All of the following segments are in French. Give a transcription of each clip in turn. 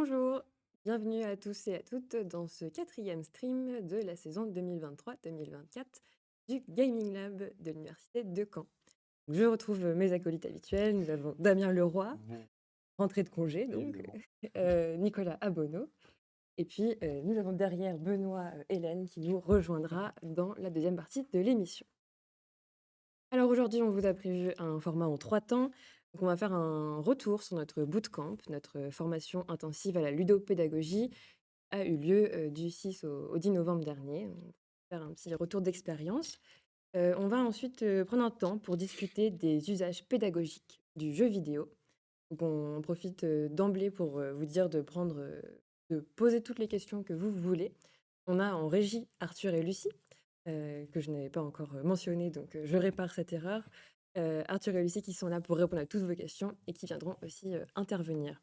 Bonjour, bienvenue à tous et à toutes dans ce quatrième stream de la saison 2023-2024 du Gaming Lab de l'Université de Caen. Je retrouve mes acolytes habituels, nous avons Damien Leroy, Bon, rentré de congé donc, évidemment. Nicolas Abonneau, et puis nous avons derrière Benoît Hélène qui nous rejoindra dans la deuxième partie de l'émission. Alors aujourd'hui, on vous a prévu un format en 3 temps. Donc on va faire un retour sur notre bootcamp, notre formation intensive à la ludopédagogie a eu lieu, du 6 au 10 novembre dernier. On va faire un petit retour d'expérience. On va ensuite, prendre un temps pour discuter des usages pédagogiques du jeu vidéo. Donc on profite, d'emblée pour, vous dire de poser toutes les questions que vous voulez. On a en régie Arthur et Lucie, que je n'avais pas encore, mentionnés, donc je répare cette erreur. Arthur et Lucie qui sont là pour répondre à toutes vos questions et qui viendront aussi, intervenir.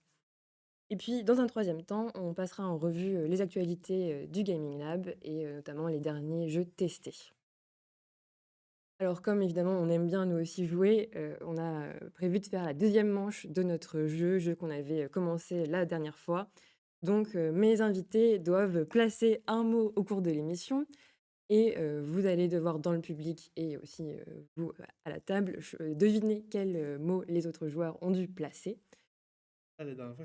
Et puis, dans un troisième temps, on passera en revue les actualités du Gaming Lab et notamment les derniers jeux testés. Alors, comme évidemment, on aime bien nous aussi jouer, on a prévu de faire la deuxième manche de notre jeu qu'on avait commencé la dernière fois. Donc, mes invités doivent placer un mot au cours de l'émission et vous allez devoir, dans le public et aussi vous à la table, deviner quel mot les autres joueurs ont dû placer. Ah, la dernière fois,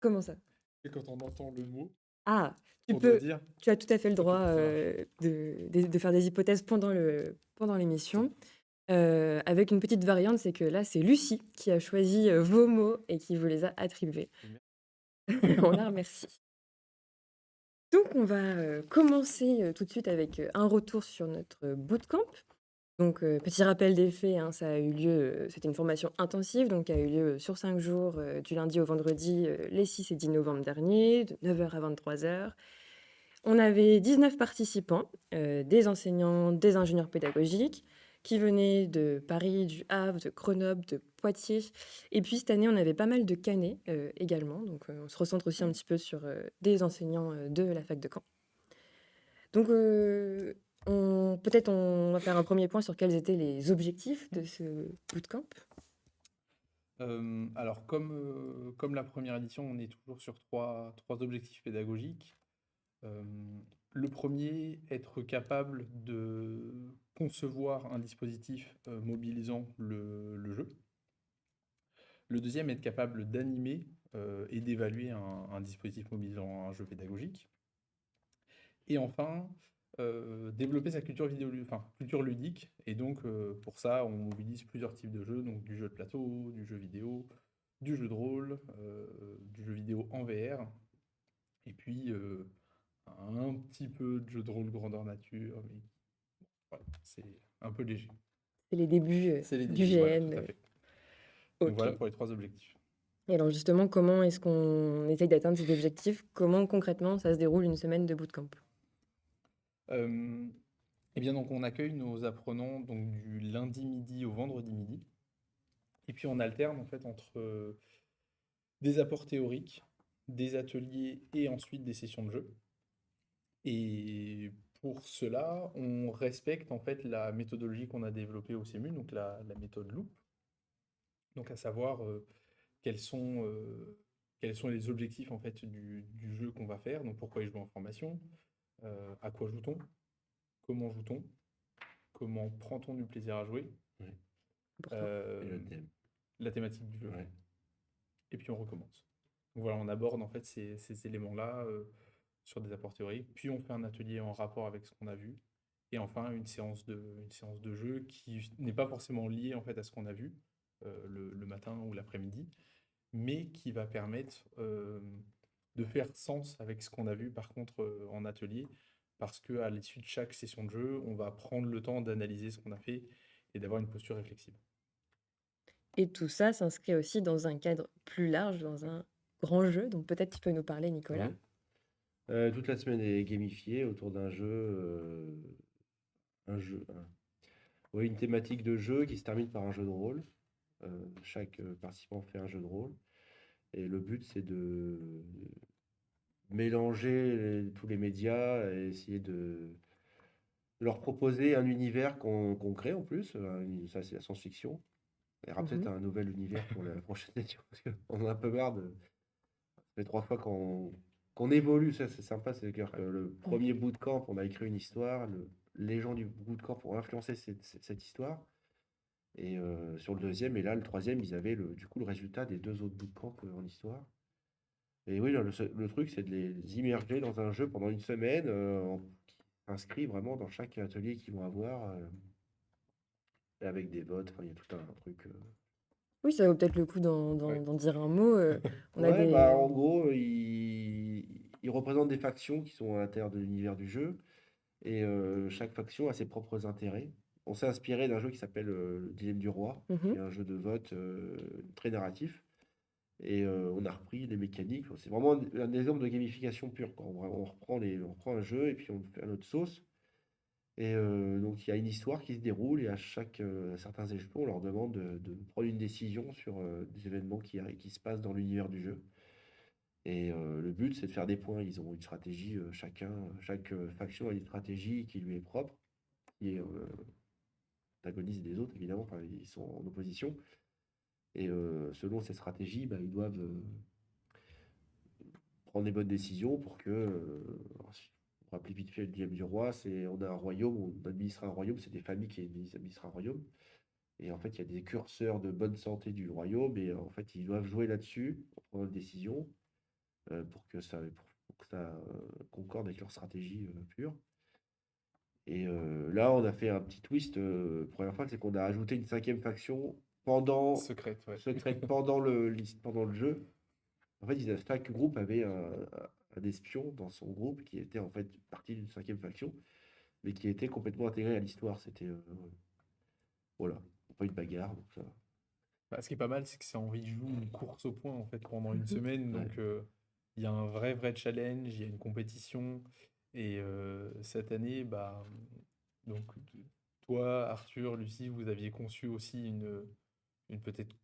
Comment ça? c'est quand on entend le mot Ah, tu qu'on doit peux dire, tu as tout à fait le droit, ça marche. de faire des hypothèses pendant l'émission. Avec une petite variante, c'est que là, c'est Lucie qui a choisi, vos mots et qui vous les a attribués. On la remercie. Donc on va, commencer, tout de suite avec, un retour sur notre bootcamp. Donc, petit rappel des faits, hein, ça a eu lieu, c'était une formation intensive, donc qui a eu lieu, sur 5 jours, du lundi au vendredi, les 6 et 10 novembre dernier, de 9 heures à 23 heures. On avait 19 participants, des enseignants, des ingénieurs pédagogiques qui venaient de Paris, du Havre, de Grenoble, de Poitiers et puis cette année, on avait pas mal de Caennais, également, donc on se recentre aussi un petit peu sur, des enseignants, de la fac de Caen. Donc, on va faire un premier point sur quels étaient les objectifs de ce bootcamp. Alors, comme la première édition, on est toujours sur trois objectifs pédagogiques. Euh, le premier, être capable de concevoir un dispositif mobilisant le jeu. Le deuxième, être capable d'animer et d'évaluer un dispositif mobilisant un jeu pédagogique. Et enfin, développer sa culture vidéo, enfin, culture ludique. Et donc, pour ça, on mobilise plusieurs types de jeux, donc du jeu de plateau, du jeu vidéo, du jeu de rôle, du jeu vidéo en VR, et puis un petit peu de jeu de rôle grandeur nature, mais voilà, c'est un peu léger. C'est les débuts, C'est les du débuts, voilà, tout GN, à fait. Donc voilà OK. pour les trois objectifs. Et alors justement, comment est-ce qu'on essaye d'atteindre ces objectifs? Comment concrètement ça se déroule une semaine de bootcamp? Euh, eh bien, donc on accueille nos apprenants donc, du lundi midi au vendredi midi. Et puis on alterne en fait entre des apports théoriques, des ateliers et ensuite des sessions de jeu. Et pour cela, on respecte en fait la méthodologie qu'on a développée au CEMU, donc la méthode Loop. Donc à savoir quels sont les objectifs en fait du jeu qu'on va faire, donc pourquoi y jouer en formation, à quoi joue-t-on, joue-t-on, comment prend-on du plaisir à jouer, Ouais. Important. Et euh, le thème. la thématique du jeu. Ouais. Et puis on recommence. Donc voilà, on aborde en fait ces éléments-là sur des apports théoriques, puis on fait un atelier en rapport avec ce qu'on a vu, et enfin une séance de jeu qui n'est pas forcément liée en fait à ce qu'on a vu le matin ou l'après-midi, mais qui va permettre de faire sens avec ce qu'on a vu par contre en atelier, parce que à l'issue de chaque session de jeu, on va prendre le temps d'analyser ce qu'on a fait et d'avoir une posture réflexive. Et tout ça s'inscrit aussi dans un cadre plus large, dans un grand jeu, donc peut-être tu peux nous parler, Nicolas? Ouais. Toute la semaine est gamifiée autour d'un jeu, ouais, une thématique de jeu qui se termine par un jeu de rôle. Chaque participant fait un jeu de rôle. Et le but, c'est de mélanger tous les médias et essayer de leur proposer un univers qu'on crée en plus. Ça, c'est la science-fiction. Il y aura peut-être Mmh. un nouvel univers pour la prochaine édition, parce qu'on en a un peu marre de. Ça fait 3 fois qu'on évolue, ça c'est sympa. C'est-à-dire que Ouais. le Mmh. premier bootcamp, on a écrit une histoire, les gens du bootcamp ont influencé cette histoire. Et sur le deuxième, et là, le troisième, ils avaient du coup le résultat des 2 autres bootcamps en histoire. Et oui, le truc, c'est de les immerger dans un jeu pendant une semaine, inscrits vraiment dans chaque atelier qu'ils vont avoir, et avec des votes. Enfin, il y a tout un truc. Oui, ça vaut peut-être le coup Ouais. d'en dire un mot. On a Ouais, bah des en gros, ils représentent des factions qui sont à l'intérieur de l'univers du jeu, et chaque faction a ses propres intérêts. On s'est inspiré d'un jeu qui s'appelle le Dilemme du Roi, qui mmh est un jeu de vote très narratif. Et on a repris les mécaniques. C'est vraiment un exemple de gamification pure, quoi. On reprend un jeu et puis on le fait à notre sauce. Et donc il y a une histoire qui se déroule, et à certains échelons, on leur demande de prendre une décision sur des événements qui se passent dans l'univers du jeu. Et le but, c'est de faire des points. Ils ont une stratégie, chaque faction a une stratégie qui lui est propre, qui est antagoniste des autres, évidemment. Enfin, ils sont en opposition. Et selon ces stratégies, bah, ils doivent prendre les bonnes décisions pour que. Pour rappeler vite fait le dilemme du roi, on a un royaume, on administre un royaume, c'est des familles qui administrent un royaume. Et en fait, il y a des curseurs de bonne santé du royaume, et en fait, ils doivent jouer là-dessus pour prendre une décision, pour que ça concorde avec leur stratégie pure. Et là, on a fait un petit twist. Première fois, c'est qu'on a ajouté une 5e faction Secrète, ouais. secrète pendant le jeu. En fait, chaque groupe avait un espion dans son groupe qui était en fait partie d'une 5e faction, mais qui était complètement intégré à l'histoire. C'était voilà, pas une bagarre, donc ça. Bah, ce qui est pas mal, c'est que c'est en joue une course au point en fait pendant une mh. semaine. Ouais. Donc il y a un vrai challenge, il y a une compétition. Et cette année, bah, donc toi, Arthur, Lucie, vous aviez conçu aussi une peut-être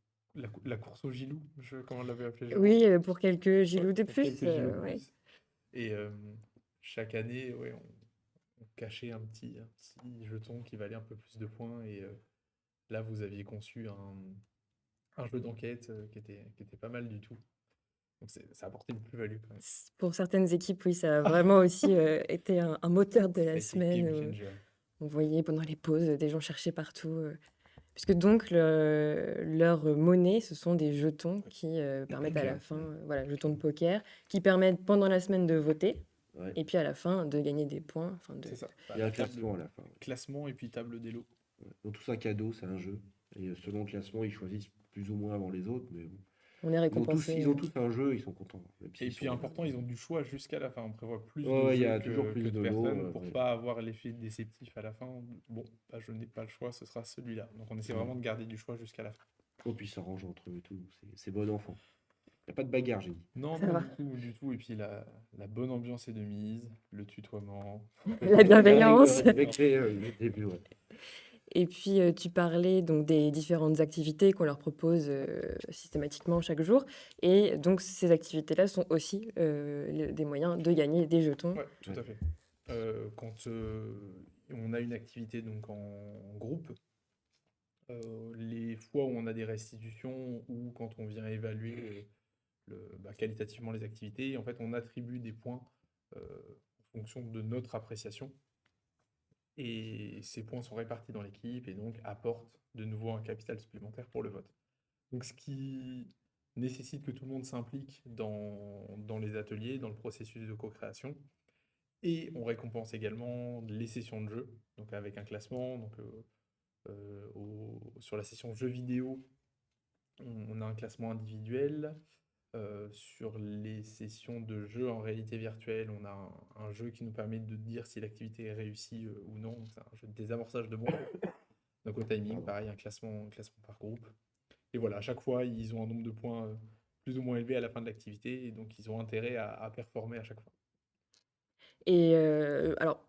la course au Gilou, comment on l'avait appelé, je crois. Oui, pour quelques Ouais, Gilous de pour plus, quelques Gilou de ouais. plus. Et chaque année, ouais, on cachait un petit jeton qui valait un peu plus de points. Et là, vous aviez conçu un jeu d'enquête qui était pas mal du tout. Donc ça a apporté une plus-value quand même. Pour certaines équipes, oui, ça a vraiment aussi, été un moteur de Ça a la été semaine, game changer. on voyait pendant les pauses, des gens chercher partout, puisque donc leur monnaie, ce sont des jetons qui, permettent à la Poker, fin, ouais. voilà, jetons de poker, qui permettent pendant la semaine de voter Ouais. et puis à la fin de gagner des points, enfin de C'est ça. Bah, Il y a la un table classement à la fin. classement et puis table des lots. Ouais. Ils ont tous un cadeau, c'est un jeu. Et selon le classement, ils choisissent plus ou moins avant les autres, mais bon. on est récompensé, Ils ont tous un jeu, ils sont contents, même Et s'ils puis sont. important, ils ont du choix jusqu'à la fin. On prévoit plus Ouais, de ouais, il y jeux a toujours que plus de de lots. personnes pour Ouais. pas avoir l'effet déceptif à la fin. Bon, bah, je n'ai pas le choix, ce sera celui-là. Donc on essaie Ouais. vraiment de garder du choix jusqu'à la fin. Oh, puis ils s'arrangent entre eux et tout. C'est bon enfant. Il n'y a pas de bagarre, j'ai dit. Non, ça non, va. du tout, du tout. Et puis la bonne ambiance est de mise, le tutoiement. La bienveillance. Respecter le début, ouais. Et puis, tu parlais donc des différentes activités qu'on leur propose, systématiquement chaque jour et donc ces activités-là sont aussi, des moyens de gagner des jetons. Ouais, tout Ouais. à fait. Quand on a une activité donc en groupe, les fois où on a des restitutions ou quand on vient évaluer qualitativement les activités, en fait, on attribue des points en fonction de notre appréciation. Et ces points sont répartis dans l'équipe et donc apportent de nouveau un capital supplémentaire pour le vote. Donc, ce qui nécessite que tout le monde s'implique dans les ateliers, dans le processus de co-création. Et on récompense également les sessions de jeu, donc avec un classement. Donc, sur la session jeux vidéo, on a un classement individuel. Sur les sessions de jeu en réalité virtuelle, on a un jeu qui nous permet de dire si l'activité est réussie ou non. Donc, c'est un jeu de désamorçage de bombes. Donc au timing, pareil, un classement par groupe. Et voilà, à chaque fois, ils ont un nombre de points plus ou moins élevé à la fin de l'activité, et donc ils ont intérêt à performer à chaque fois. Et alors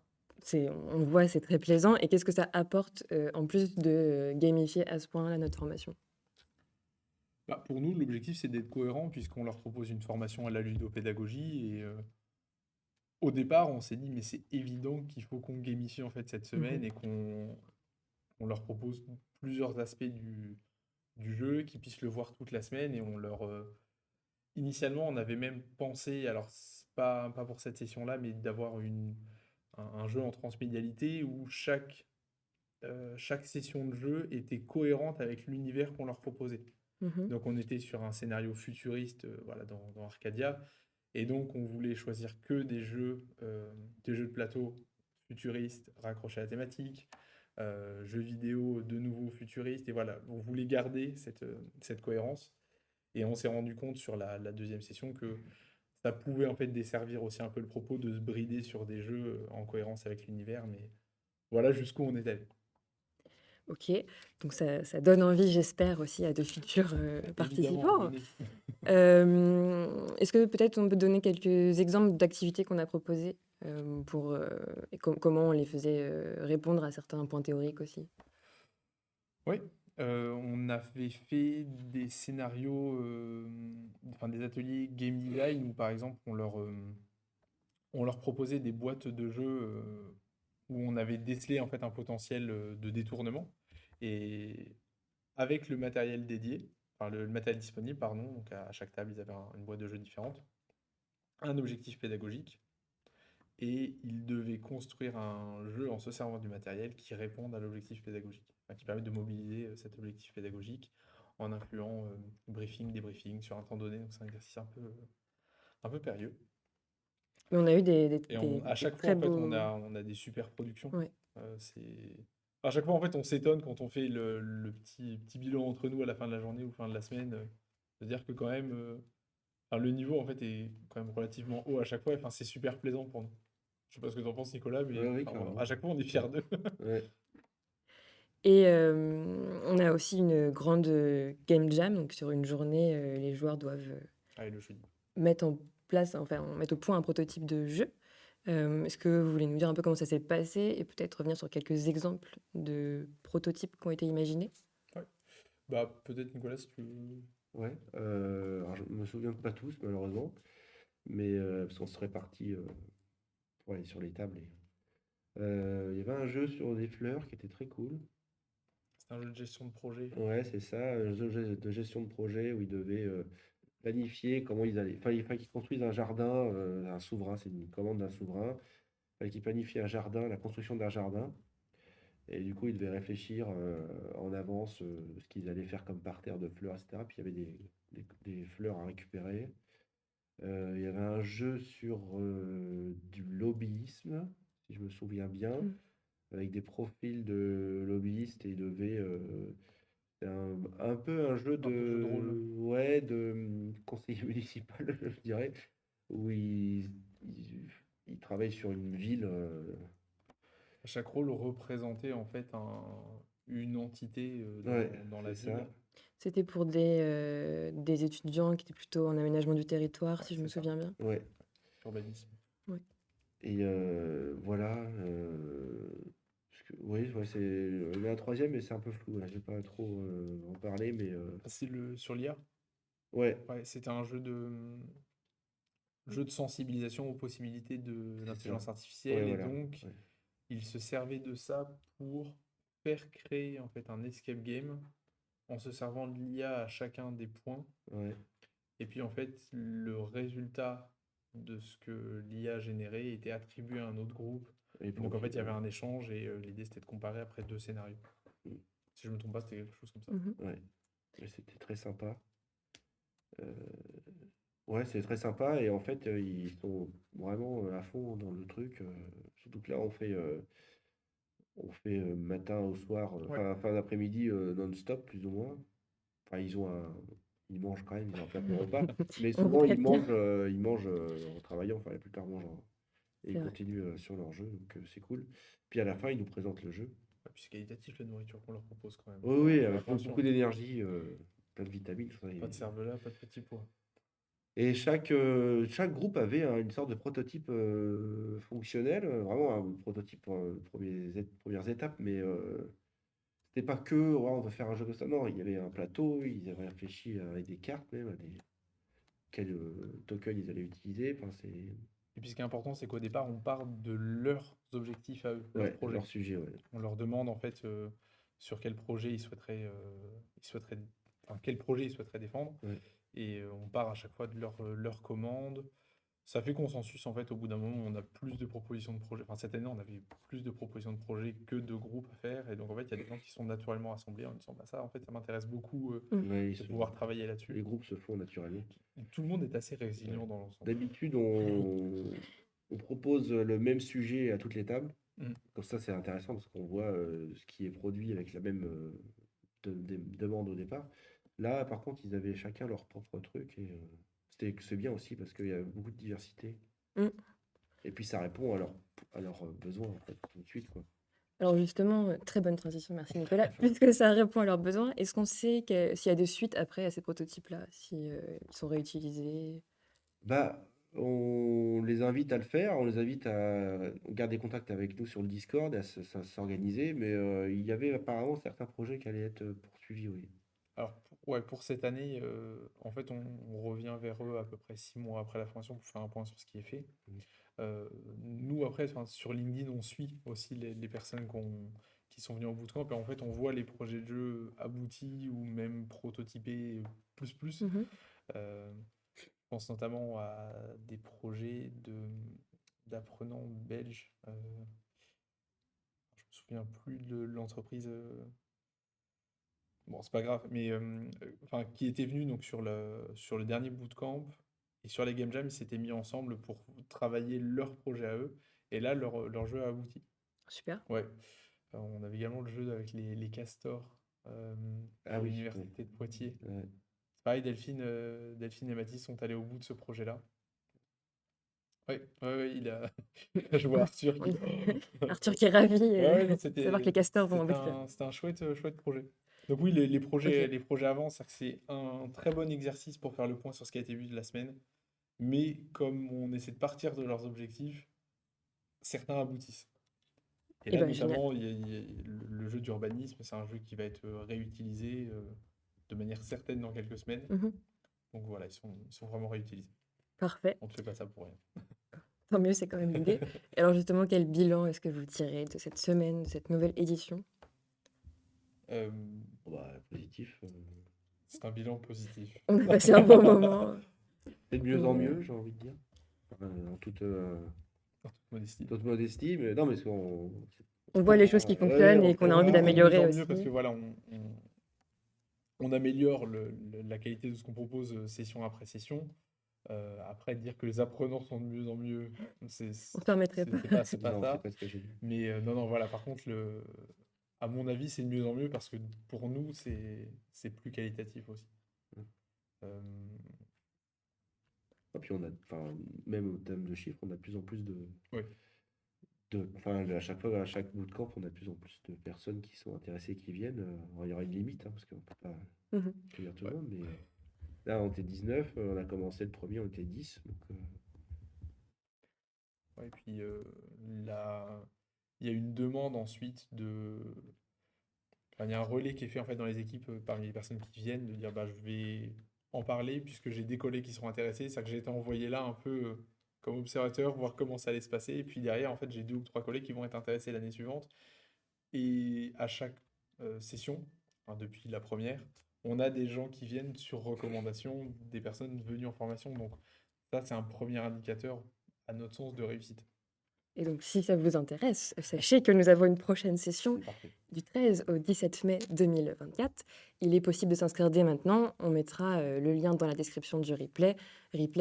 on le voit, c'est très plaisant et qu'est-ce que ça apporte, en plus de gamifier à ce point-là notre formation? Bah, pour nous, l'objectif, c'est d'être cohérent puisqu'on leur propose une formation à la ludopédagogie. Et au départ, on s'est dit, mais c'est évident qu'il faut qu'on gamifie en fait cette Mmh. semaine et qu'on leur propose plusieurs aspects du jeu, qu'ils puissent le voir toute la semaine et initialement, on avait même pensé, alors c'est pas pour cette session-là, mais d'avoir un jeu en transmédialité où chaque session de jeu était cohérente avec l'univers qu'on leur proposait. Mmh. Donc on était sur un scénario futuriste, voilà, dans Arcadia, et donc on voulait choisir que des jeux de plateau futuristes, raccrochés à la thématique, jeux vidéo de nouveau futuristes, et voilà, on voulait garder cette cohérence. Et on s'est rendu compte sur la deuxième session que ça pouvait en fait desservir aussi un peu le propos de se brider sur des jeux en cohérence avec l'univers, mais voilà jusqu'où on est allé. OK, donc ça donne envie, j'espère aussi à de futurs, Évidemment, participants. venez. Est-ce que peut-être on peut donner quelques exemples d'activités qu'on a proposées, pour, et comment on les faisait, répondre à certains points théoriques aussi? Oui, on avait fait des scénarios, enfin des ateliers game design où par exemple on leur proposait des boîtes de jeux où on avait décelé en fait un potentiel de détournement. Et avec le matériel dédié, enfin le matériel disponible, pardon, donc à chaque table ils avaient une boîte de jeux différente, un objectif pédagogique, et ils devaient construire un jeu en se servant du matériel qui réponde à l'objectif pédagogique, enfin, qui permet de mobiliser cet objectif pédagogique en incluant briefing, débriefing sur un temps donné. Donc c'est un exercice un peu périlleux. Mais on a eu des des Et des à des chaque fois, très en fait, on beaux. a, on a des super productions. Ouais. À chaque fois, en fait, on s'étonne quand on fait le petit bilan entre nous à la fin de la journée ou fin de la semaine. De dire que quand même, enfin, le niveau, en fait, est quand même relativement haut à chaque fois. Enfin, c'est super plaisant pour nous. Je sais pas ce que tu en penses, Nicolas, Ouais, mais oui, enfin, à carrément. chaque fois, on est Ouais. fiers d'eux. Ouais. Et on a aussi une grande, game jam, donc sur une journée, les joueurs doivent, Allez, le jeudi. mettre en place, enfin, mettre au point un prototype de jeu. Est-ce que vous voulez nous dire un peu comment ça s'est passé et peut-être revenir sur quelques exemples de prototypes qui ont été imaginés? Ouais. Bah, peut-être, Nicolas, si tu veux. Ouais. Alors je me souviens de pas tous, malheureusement, mais parce qu'on se répartit pour aller sur les tables. Il y avait un jeu sur des fleurs qui était très cool. C'est un jeu de gestion de projet. Ouais, c'est ça, un jeu de gestion de projet où ils devaient planifier comment ils allaient. Enfin, il fallait qu'ils construisent un jardin, un souverain, c'est une commande d'un souverain. Il fallait qu'ils planifient un jardin, la construction d'un jardin. Et du coup, ils devaient réfléchir en avance ce qu'ils allaient faire comme parterre de fleurs, etc. Puis il y avait des fleurs à récupérer. Il y avait un jeu sur du lobbyisme, si je me souviens bien, Mmh. avec des profils de lobbyistes et ils devaient. C'est un peu un jeu Un peu jeu de rôle. ouais, de conseiller municipal, je dirais, où ils, ils travaillent sur une ville. Chaque rôle représentait en fait une entité Ouais, dans la c'est ville. ça. C'était pour des étudiants qui étaient plutôt en aménagement du territoire, Ouais, si je me c'est ça. souviens bien? Ouais. Urbanisme. Ouais. Et voilà. Oui, ouais, il y a un troisième, mais c'est un peu flou. Là, je vais pas trop en parler, mais Ah, c'est sur l'IA. ouais, Ouais, c'était un jeu de sensibilisation aux possibilités de c'est ça. l'intelligence Ouais, artificielle, et voilà. donc Ouais. il se servait de ça pour faire créer en fait un escape game en se servant de l'IA à chacun des points. Ouais. Et puis en fait, le résultat de ce que l'IA générait était attribué à un autre groupe. Et Et donc en fait, il y avait ouais. un échange et l'idée c'était de comparer après deux scénarios. Mm. Si je me trompe pas, c'était quelque chose comme ça. Mmh. Ouais. Et c'était très sympa. Euh, ouais, c'est très sympa. Et en fait, ils sont vraiment à fond dans le truc. Surtout que là, on fait matin au soir, Ouais, fin d'après-midi non-stop, plus ou moins. Enfin, ils mangent quand même, ils ont un peu un repas. Mais On souvent, complète bien, ils mangent en travaillant. Enfin, la plupart mangent et ils c'est vrai. continuent sur leur jeu. Donc, c'est cool. Puis à la fin, ils nous présentent le jeu. et puis c'est qualitatif la nourriture qu'on leur propose quand même. Oui, Faut oui, faire avec attention. beaucoup d'énergie, plein de vitamines, tout ça. Pas de cervelas, pas de petits pois. Et chaque groupe avait une sorte de prototype fonctionnel, vraiment un prototype pour premières étapes, mais c'était pas que ouais, on va faire un jeu comme ça. Non, il y avait un plateau, ils avaient réfléchi avec des cartes même, quels tokens ils allaient utiliser. Enfin, c'est Et puis ce qui est important, c'est qu'au départ, on part de leurs objectifs à eux, leurs ouais, projets. leur sujet, ouais. On leur demande en fait sur quel projet ils souhaiteraient enfin, quel projet ils souhaiteraient défendre. Ouais. Et on part à chaque fois de leur commande. Ça fait consensus en fait. Au bout d'un moment, on a plus de propositions de projets. Enfin, cette année, on avait plus de propositions de projets que de groupes à faire. Et donc, en fait, il y a des gens qui sont naturellement rassemblés en disant, bah ça, en fait, ça m'intéresse beaucoup Mmh. Ouais, de pouvoir travailler là-dessus. les groupes se font naturellement. Et tout le monde est assez Ouais. résilient dans l'ensemble. D'habitude, on propose le même sujet à toutes les tables. Mm. Comme ça, c'est intéressant parce qu'on voit ce qui est produit avec la même demande au départ. Là, par contre, ils avaient chacun leur propre truc et c'est bien aussi parce qu'il y a beaucoup de diversité. Mmh. Et puis, ça répond à leurs besoins, en fait, tout de suite, quoi. Alors justement, très bonne transition, merci Nicolas. Puisque ça répond à leurs besoins, est-ce qu'on sait s'il y a des suites après à ces prototypes-là, si ils sont réutilisés? Bah, on les invite à le faire, on les invite à garder contact avec nous sur le Discord, s'organiser, mais il y avait apparemment certains projets qui allaient être poursuivis, oui. Alors, ouais, pour cette année, en fait, on revient vers eux à peu près 6 mois après la formation pour faire un point sur ce qui est fait. Mm. Nous, après, enfin, sur LinkedIn, on suit aussi les personnes qui sont venues en bootcamp et en fait, on voit les projets de jeu aboutis ou même prototypés plus. Mmh. Euh, je pense notamment à des projets d'apprenants belges. Je me souviens plus de l'entreprise. Bon, c'est pas grave, mais enfin, qui étaient venus donc sur le dernier bootcamp et sur les game jams, ils s'étaient mis ensemble pour travailler leur projet à eux. Et là, leur jeu a abouti. Super. Ouais. On avait également le jeu avec les castors Ah pour oui, l'université de Poitiers. ouais. C'est pareil, Delphine et Mathis sont allés au bout de ce projet-là. Ouais, ouais, ouais, je vois Arthur qui. Arthur qui est ravi Ouais, ouais, non, de savoir que les castors vont c'était aboutir. un chouette projet. Donc oui, les projets, Ok. les projets avancent, c'est un très bon exercice pour faire le point sur ce qui a été vu de la semaine. Mais comme on essaie de partir de leurs objectifs, certains aboutissent. Et Eh là, ben génial. notamment, il y a le jeu d'urbanisme, c'est un jeu qui va être réutilisé de manière certaine dans quelques semaines. Mhm. Donc voilà, ils sont vraiment réutilisés. Parfait. On ne fait pas ça pour rien. Tant mieux, c'est quand même l'idée. Et alors justement, quel bilan est-ce que vous tirez de cette semaine, de cette nouvelle édition? Euh, Bah, positif. c'est un bilan positif. On a passé un bon moment. C'est de mieux en On est- mieux, j'ai envie de dire. En En toute modestie. toute modestie, mais non, mais On voit les choses qui fonctionnent et qu'on a envie On fait de mieux d'améliorer en aussi. mieux parce que voilà, on améliore la qualité de ce qu'on propose session après session. Après, dire que les apprenants sont de mieux en mieux, On se permettrait pas. c'est pas non, ça. c'est pas ce que j'ai dit. Mais non, non, voilà, par contre, à mon avis, c'est de mieux en mieux parce que pour nous, c'est plus qualitatif aussi. Mm. Euh, Et puis enfin, même en termes de chiffres, on a de plus en plus ouais. enfin, à chaque fois, à chaque bootcamp, on a de plus en plus de personnes qui sont intéressées et qui viennent. Alors, il y aura une limite, hein, parce qu'on ne peut pas Mhm. accueillir tout le Ouais. monde, mais là, on était 19, on a commencé le premier, on était 10. Donc, Ouais, et puis il y a une demande ensuite enfin, il y a un relais qui est fait en fait dans les équipes parmi les personnes qui viennent de dire bah, je vais en parler puisque j'ai des collègues qui sont intéressés. C'est ça que j'ai été envoyé là un peu comme observateur, voir comment ça allait se passer. Et puis derrière, en fait, j'ai 2 ou 3 collègues qui vont être intéressés l'année suivante. Et à chaque session, enfin, depuis la première, on a des gens qui viennent sur recommandation des personnes venues en formation. Donc ça, c'est un premier indicateur, à notre sens, de réussite. Et donc, si ça vous intéresse, sachez que nous avons une prochaine session c'est parfait. du 13 au 17 mai 2024. Il est possible de s'inscrire dès maintenant. On mettra le lien dans la description du replay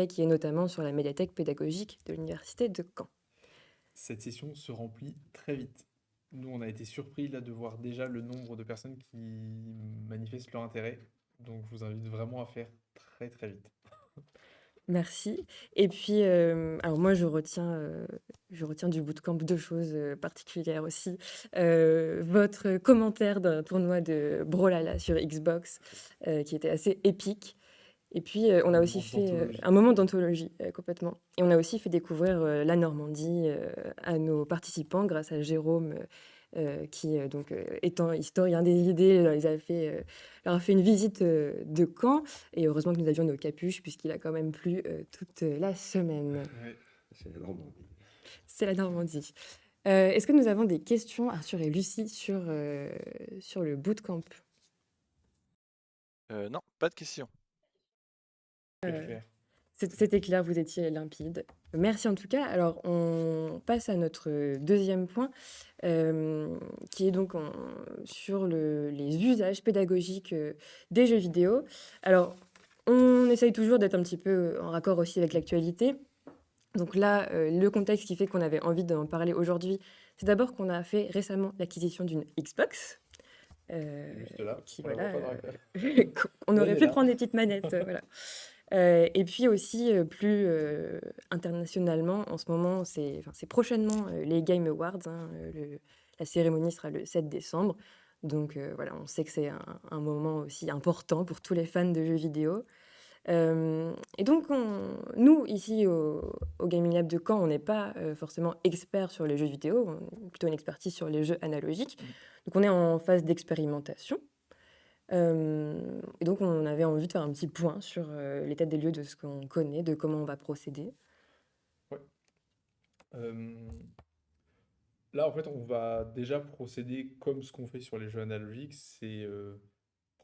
qui est notamment sur la médiathèque pédagogique de l'Université de Caen. Cette session se remplit très vite. Nous, on a été surpris là de voir déjà le nombre de personnes qui manifestent leur intérêt. Donc, je vous invite vraiment à faire très très vite. Merci. Et puis, alors moi, je retiens du bootcamp 2 choses particulières aussi. Votre commentaire d'un tournoi de Brawlhalla sur Xbox qui était assez épique. Et puis, on a Un aussi moment fait d'anthologie. un moment d'anthologie, complètement. Et on a aussi fait découvrir la Normandie à nos participants grâce à Jérôme, qui, donc, étant historien des idées, leur a fait une visite de Caen. Et heureusement que nous avions nos capuches, puisqu'il a quand même plu toute la semaine. Ouais. C'est la Normandie. C'est la Normandie. Est-ce que nous avons des questions, Arthur et Lucie, sur le bootcamp? Non, pas de questions. Très Euh, clair. C'était clair, vous étiez limpide. Merci en tout cas. Alors, on passe à notre deuxième point, qui est donc sur les usages pédagogiques des jeux vidéo. Alors, on essaye toujours d'être un petit peu en raccord aussi avec l'actualité. Donc là, le contexte qui fait qu'on avait envie d'en parler aujourd'hui, c'est d'abord qu'on a fait récemment l'acquisition d'une Xbox. Juste là, Qui on la voit voilà, pas dans la on mais elle aurait est pu là. prendre des petites manettes, voilà. Et puis aussi, plus internationalement, en ce moment, c'est prochainement les Game Awards, hein, la cérémonie sera le 7 décembre. Donc voilà, on sait que c'est un moment aussi important pour tous les fans de jeux vidéo. Et donc, nous, ici au Gaming Lab de Caen, on n'est pas forcément experts sur les jeux vidéo, on a plutôt une expertise sur les jeux analogiques. Donc, on est en phase d'expérimentation. Et donc, on avait envie de faire un petit point sur l'état des lieux de ce qu'on connaît, de comment on va procéder. Ouais. Euh, Là, en fait, on va déjà procéder comme ce qu'on fait sur les jeux analogiques, c'est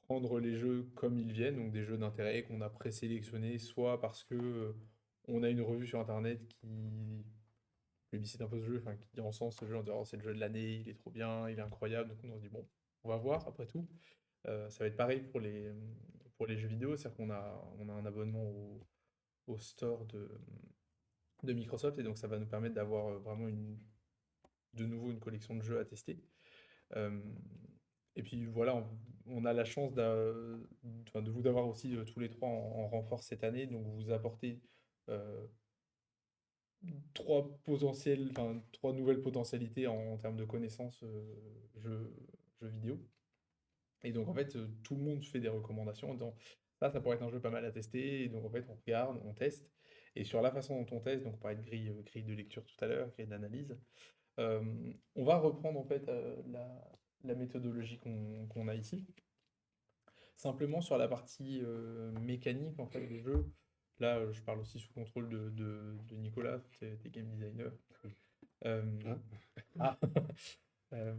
prendre les jeux comme ils viennent, donc des jeux d'intérêt qu'on a présélectionnés, soit parce que on a une revue sur Internet qui publicite un peu ce jeu, enfin qui encense ce jeu en disant: Oh, c'est le jeu de l'année, il est trop bien, il est incroyable, donc on se dit bon, on va voir après tout. Ça va être pareil pour les jeux vidéo, c'est-à-dire qu'on a un abonnement au store de Microsoft, et donc ça va nous permettre d'avoir vraiment de nouveau une collection de jeux à tester. Euh, et puis voilà, on a la chance enfin, de vous avoir aussi tous les trois en renfort cette année, donc vous apportez euh, trois nouvelles potentialités en termes de connaissances jeux vidéo. Et donc en fait, tout le monde fait des recommandations en disant ça pourrait être un jeu pas mal à tester. Et donc en fait, on regarde, on teste. Et sur la façon dont on teste, donc on parlait de grille de lecture tout à l'heure, grille d'analyse, euh, on va reprendre en fait la méthodologie qu'on a ici. Simplement sur la partie mécanique en fait des jeux. Là, je parle aussi sous contrôle de Nicolas, t'es game designer. Euh, Ah, ah, euh,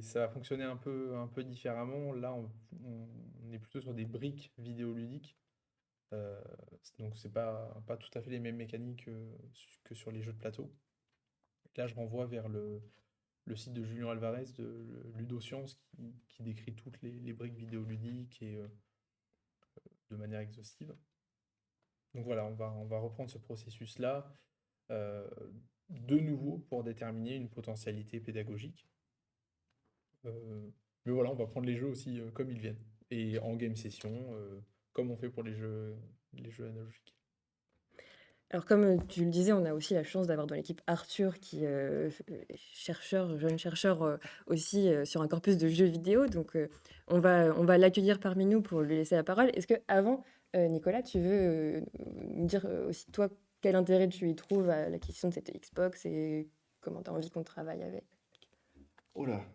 ça va fonctionner un peu différemment. Là, on est plutôt sur des briques vidéoludiques. Euh, donc, c'est pas tout à fait les mêmes mécaniques que sur les jeux de plateau. Là, je renvoie vers le site de Julien Alvarez de Ludoscience qui décrit toutes les briques vidéoludiques et de manière exhaustive. Donc voilà, on va reprendre ce processus-là euh, de nouveau pour déterminer une potentialité pédagogique. Mais voilà, on va prendre les jeux aussi comme ils viennent et en game session, comme on fait pour les jeux analogiques. Alors, comme tu le disais, on a aussi la chance d'avoir dans l'équipe Arthur, qui est chercheur, jeune chercheur aussi sur un corpus de jeux vidéo. Donc, on va l'accueillir parmi nous pour lui laisser la parole. Est-ce que avant, Nicolas, tu veux nous dire aussi, toi, quel intérêt tu y trouves à l'acquisition de cette Xbox et comment tu as envie qu'on travaille avec? oh là,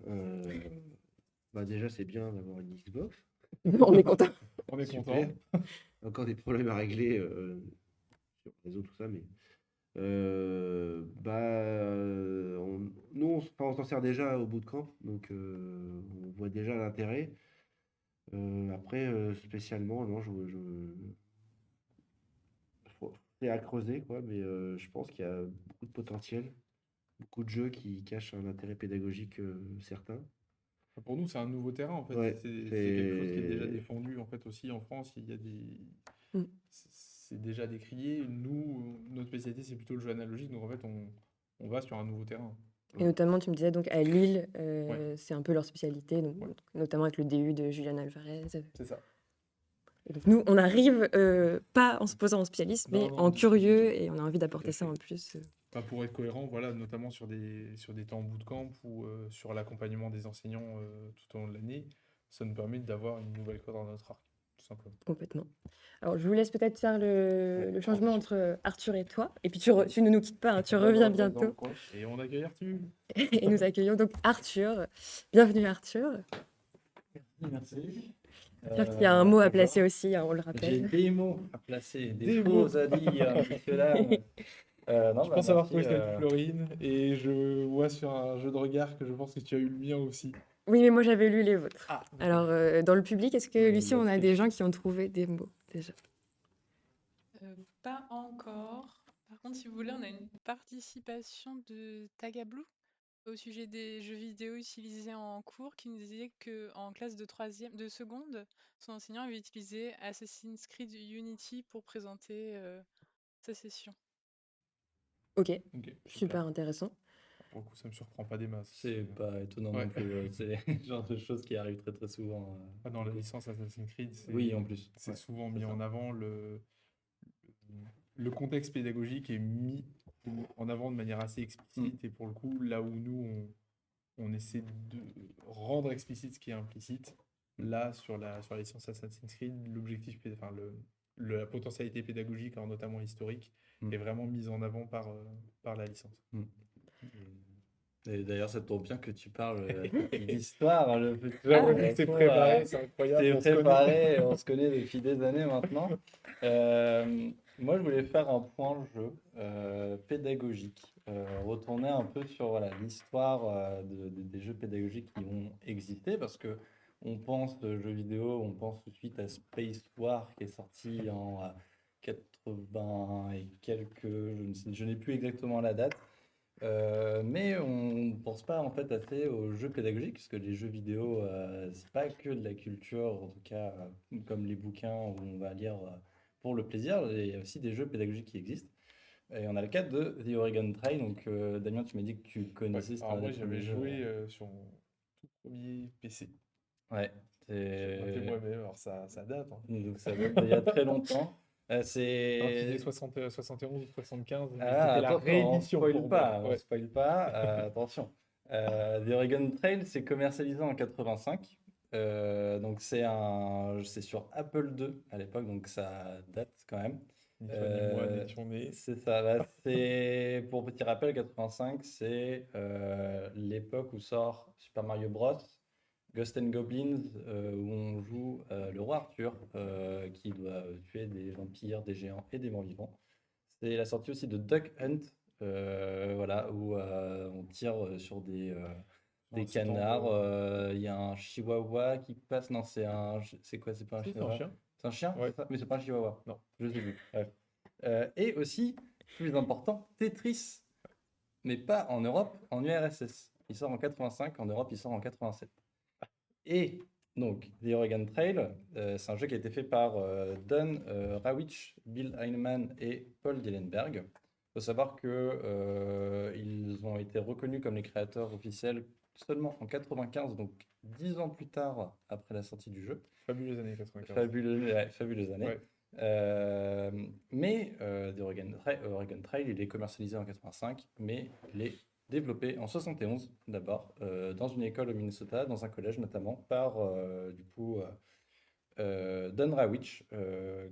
bah déjà c'est bien d'avoir une Xbox, On est content. On est super. content. Encore des problèmes à régler sur le réseau, tout ça, mais nous on s'en sert déjà au bootcamp, donc on voit déjà l'intérêt. Après, spécialement, non, c'est à creuser, quoi, mais je pense qu'il y a beaucoup de potentiel, beaucoup de jeux qui cachent un intérêt pédagogique certain. Pour nous, c'est un nouveau terrain en fait. Ouais, C'est quelque chose qui est déjà c'est défendu en fait aussi en France. Il y a Mm. c'est déjà décrié. Nous, notre spécialité, c'est plutôt le jeu analogique. Donc en fait, on va sur un nouveau terrain. Et notamment, tu me disais donc à Lille, Ouais, c'est un peu leur spécialité, donc, ouais, notamment avec le DU de Julian Alvarez. c'est ça. Et donc nous, on arrive pas en se posant en spécialiste, Non, mais non, en du tout, du curieux, tout. et on a envie Tout d'apporter à ça fait. en plus. Bah, pour être cohérent, voilà, notamment sur des temps bootcamp ou sur l'accompagnement des enseignants tout au long de l'année, ça nous permet d'avoir une nouvelle corde dans notre arc, tout simplement. Complètement. Alors, je vous laisse peut-être faire ouais, le changement transition. entre Arthur et toi. Et puis, tu ne nous quittes pas, hein, tu Non, non, reviens je reste dans le bientôt. coin. Et on accueille Arthur. Et nous accueillons donc Arthur. Bienvenue, Arthur. Merci. Arthur qui a un mot à placer Bonjour. aussi, hein, on le J'ai rappelle. des mots à placer, des Des choses mots. à dire, puisque là, Non, Je bah, pense avoir merci. trouvé celle de Florine et je vois sur un jeu de regard que je pense que tu as eu le mien aussi. Oui, mais moi j'avais lu les vôtres. Ah, Alors, dans le public, est-ce que, Lucie, La on a des triche. gens qui ont trouvé des mots déjà? Pas encore. Par contre, si vous voulez, on a une participation de Tagablou au sujet des jeux vidéo utilisés en cours qui nous disait que en classe de seconde, son enseignant avait utilisé Assassin's Creed Unity pour présenter sa session. Ok, ok, super intéressant. Pour le coup, ça me surprend pas des masses. C'est pas étonnant Ouais. non plus. C'est le genre de choses qui arrivent très très souvent. Ah, dans la licence Assassin's Creed, Oui, en plus. c'est Ouais, souvent c'est mis ça. en avant le contexte pédagogique est mis en avant de manière assez explicite et pour le coup, là où nous, on essaie de rendre explicite ce qui est implicite, là, sur la licence Assassin's Creed, l'objectif, enfin, la potentialité pédagogique, alors notamment historique, est vraiment mise en avant par la licence. Et d'ailleurs, ça tombe bien que tu parles d'histoire. Hein, C'est préparé, c'est incroyable. C'est on se connaît. préparé, on se connaît depuis des années maintenant. Moi, je voulais faire un point jeu pédagogique, retourner un peu sur voilà, l'histoire des jeux pédagogiques qui ont existé, parce que on pense jeux vidéo, on pense tout de suite à Space War qui est sorti en 80 et quelques, je n'ai plus exactement la date. Mais on ne pense pas en fait assez aux jeux pédagogiques, parce que les jeux vidéo, c'est pas que de la culture, en tout cas comme les bouquins où on va lire pour le plaisir, il y a aussi des jeux pédagogiques qui existent. Et on a le cas de The Oregon Trail, donc Damien, tu m'as dit que tu Ouais, connaissais, c'était alors un moi, des j'avais premiers jeux. joué sur mon tout premier PC. Ouais, J'ai monté c'est... moi-même, alors ça date. Hein. Donc ça date d'il y a très longtemps. Alors, tu disais C'est... 71 ou 75, mais Ah, c'était la attention, réédition on pour spoil pas, moi. on Ouais. spoil pas, attention. The Oregon Trail, c'est commercialisé en 85. Donc c'est sur Apple II à l'époque, donc ça date quand même. Ni toi ni moi n'étions nés. C'est ça, c'est pour petit rappel, 85, c'est l'époque où sort Super Mario Bros, Ghost and Goblins, où on joue le roi Arthur, qui doit tuer des vampires, des géants et des morts-vivants. C'est la sortie aussi de Duck Hunt, voilà, où on tire sur des Un canards. stand, Il y a un chihuahua qui passe. Non, c'est quoi? C'est pas un Si, c'est un chihuahua? chien. C'est un chien? Ouais. C'est ça mais c'est pas un chihuahua. Non. Je sais plus. Bref. Et aussi, plus important, Tetris. Mais pas en Europe, en URSS. Il sort en 85, en Europe, il sort en 87. Et donc, The Oregon Trail, c'est un jeu qui a été fait par Don Rawitsch, Bill Heinemann et Paul Dillenberg. Il faut savoir que ils ont été reconnus comme les créateurs officiels seulement en 95, donc 10 ans plus tard après la sortie du jeu. Fabuleuses années 95. Fabuleuses années. Ouais. Mais The Oregon Trail, il est commercialisé en 85, mais il est développé en 71 d'abord, dans une école au Minnesota, dans un collège notamment, par Don Rawitsch,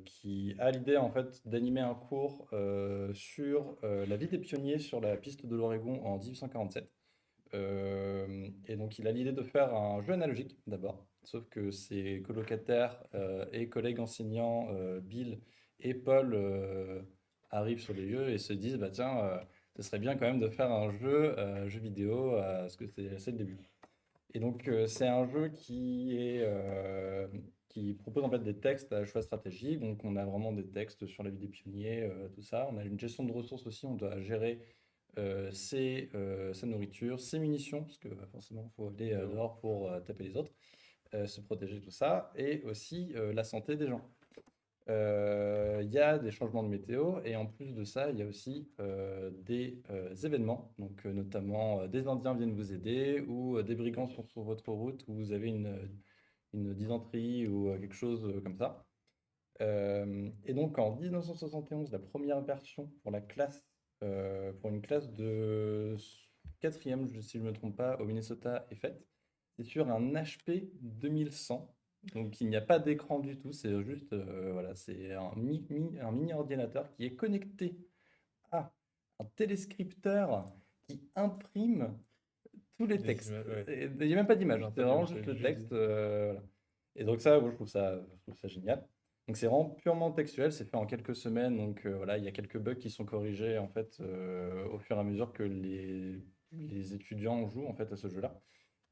qui a l'idée en fait d'animer un cours sur la vie des pionniers sur la piste de l'Oregon en 1847. Et donc il a l'idée de faire un jeu analogique d'abord, sauf que ses colocataires et collègues enseignants, Bill et Paul, arrivent sur les lieux et se disent bah tiens, ce serait bien quand même de faire un jeu vidéo, parce que c'est le début. Et donc c'est un jeu qui propose en fait des textes à choix stratégique. Donc on a vraiment des textes sur la vie des pionniers, tout ça. On a une gestion de ressources aussi, on doit gérer sa nourriture, ses munitions, parce que forcément, il faut aller dehors pour taper les autres, se protéger, tout ça, et aussi la santé des gens. Il y a des changements de météo, et en plus de ça, il y a aussi des événements, donc notamment des Indiens viennent vous aider, ou des brigands sont sur votre route, ou vous avez une dysenterie ou quelque chose comme ça. Et donc en 1971, la première version pour la classe, pour une classe de 4e, si je ne me trompe pas, au Minnesota est faite. C'est sur un HP 2100. Donc il n'y a pas d'écran du tout, c'est juste voilà, c'est un mini ordinateur qui est connecté à un téléscripteur qui imprime tous les Des textes. images, ouais. Et il n'y a même pas d'image, Non, c'est pas vraiment d'image, juste c'est le juste texte. Voilà. Et donc ça, moi, je trouve ça génial. Donc c'est vraiment purement textuel, c'est fait en quelques semaines. Donc voilà, il y a quelques bugs qui sont corrigés en fait au fur et à mesure que les étudiants jouent en fait à ce jeu-là.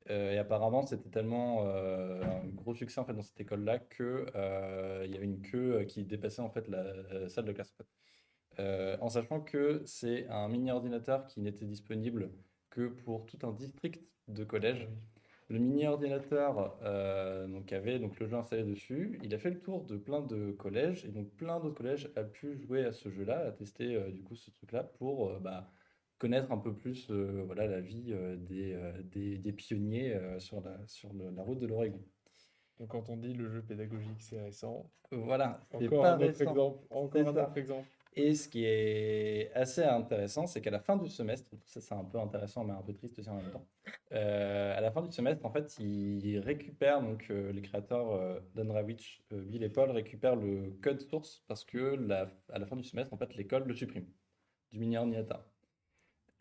Et apparemment, c'était tellement un gros succès en fait dans cette école-là que il y avait une queue qui dépassait en fait la salle de classe, en fait. En sachant que c'est un mini ordinateur qui n'était disponible que pour tout un district de Ah collège. oui. Le mini ordinateur donc avait donc le jeu installé dessus. Il a fait le tour de plein de collèges et donc plein d'autres collèges a pu jouer à ce jeu-là, à tester du coup ce truc-là pour connaître un peu plus voilà la vie des pionniers la route de l'Oregon. Donc quand on dit le jeu pédagogique, c'est récent. Voilà, c'est Encore pas un autre récent. exemple. C'est Encore un ça. autre exemple. Et ce qui est assez intéressant, c'est qu'à la fin du semestre, ça c'est un peu intéressant mais un peu triste aussi en même temps, à la fin du semestre, en fait, ils récupèrent, donc les créateurs Don Rawitch, Bill et Paul récupèrent le code source parce que à la fin du semestre, en fait, l'école le supprime du mini-ordinateur.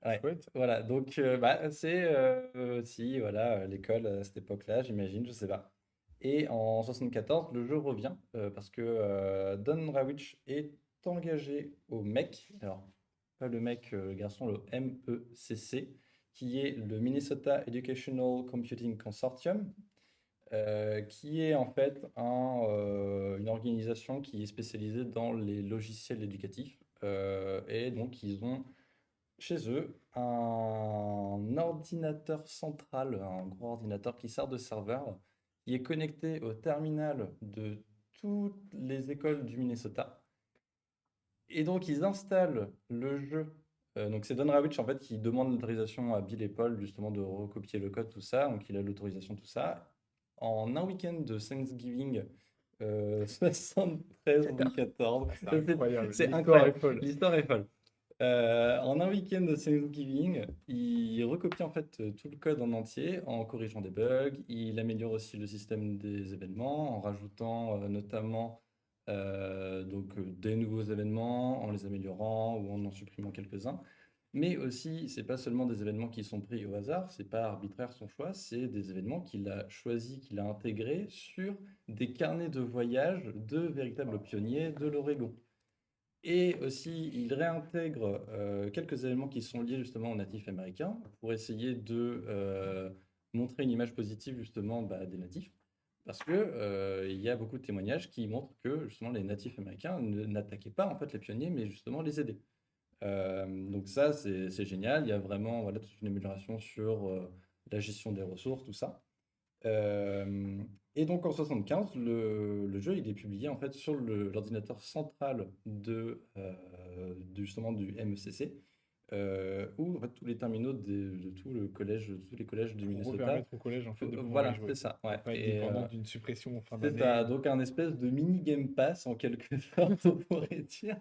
Ouais, Chouette. voilà, donc c'est si, voilà, l'école à cette époque-là, j'imagine, je sais pas. Et en 74, le jeu revient parce que Don Rawitch est engagé au MEC, alors pas le MEC, le garçon, le MECC, qui est le Minnesota Educational Computing Consortium, qui est en fait une organisation qui est spécialisée dans les logiciels éducatifs. Et donc, ils ont chez eux un ordinateur central, un gros ordinateur qui sert de serveur, qui est connecté au terminal de toutes les écoles du Minnesota. Et donc, ils installent le jeu. Donc, c'est Don Rawitch en fait qui demande l'autorisation à Bill et Paul justement de recopier le code, tout ça. Donc, il a l'autorisation, tout ça. En un week-end de Thanksgiving 73 ou J'adore. 14, Ah, c'est incroyable. c'est L'histoire incroyable. est folle. L'histoire est folle. En un week-end de Thanksgiving, il recopie en fait tout le code en entier en corrigeant des bugs. Il améliore aussi le système des événements en rajoutant notamment des nouveaux événements, en les améliorant ou en supprimant quelques-uns. Mais aussi, c'est pas seulement des événements qui sont pris au hasard, c'est pas arbitraire son choix, c'est des événements qu'il a choisis, qu'il a intégrés sur des carnets de voyage de véritables pionniers de l'Oregon. Et aussi, il réintègre quelques éléments qui sont liés justement aux natifs américains pour essayer de montrer une image positive justement des natifs. Parce que il y a beaucoup de témoignages qui montrent que justement les natifs américains n'attaquaient pas en fait les pionniers, mais justement les aidaient. Donc ça, c'est génial. Il y a vraiment voilà, toute une amélioration sur la gestion des ressources, tout ça. Et donc en 75, le jeu il est publié en fait sur l'ordinateur central justement du MECC, où en fait, tous les terminaux de tout le collège, tous les collèges du Pour Minnesota. permettre au collège en fait de pouvoir y Voilà, jouer. c'est ça. Pour Ouais. pas être Et, dépendant d'une suppression en fin c'est d'année. ça, donc un espèce de mini Game Pass en quelque sorte, on pourrait dire.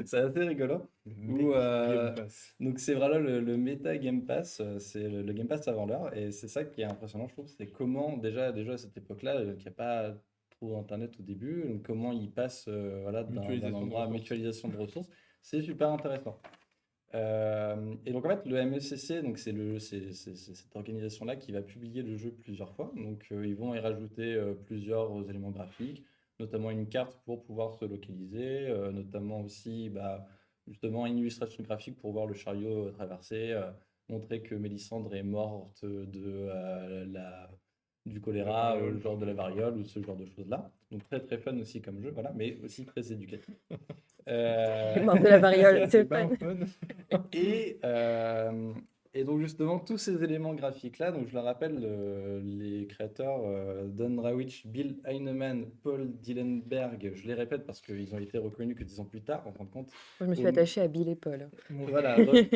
C'est assez rigolo. Le Où, mec Game Pass. donc c'est vraiment le méta Game Pass, c'est le Game Pass avant l'heure, et c'est ça qui est impressionnant, je trouve, c'est comment déjà à cette époque-là, qu'il n'y a pas trop Internet au début, donc comment ils passent voilà, d'un Mutualisation de endroit à ressources. mutualisation de ressources, c'est super intéressant. Et donc en fait, le MECC, donc c'est cette organisation-là qui va publier le jeu plusieurs fois. Donc ils vont y rajouter plusieurs éléments graphiques, notamment une carte pour pouvoir se localiser, notamment aussi justement une illustration graphique pour voir le chariot traverser, montrer que Mélisandre est morte du choléra, variole, genre de la ouais. variole ou ce genre de choses-là. Donc très très fun aussi comme jeu, voilà, mais aussi très éducatif. Mort de la variole, c'est pas fun. fun. Et donc justement, tous ces éléments graphiques-là, donc je le rappelle, les créateurs Don Rawitch, Bill Heinemann, Paul Dillenberg, je les répète parce qu'ils ont été reconnus que 10 ans plus tard, en fin de compte. Moi, je me suis Au- attachée à Bill et Paul. Voilà, donc,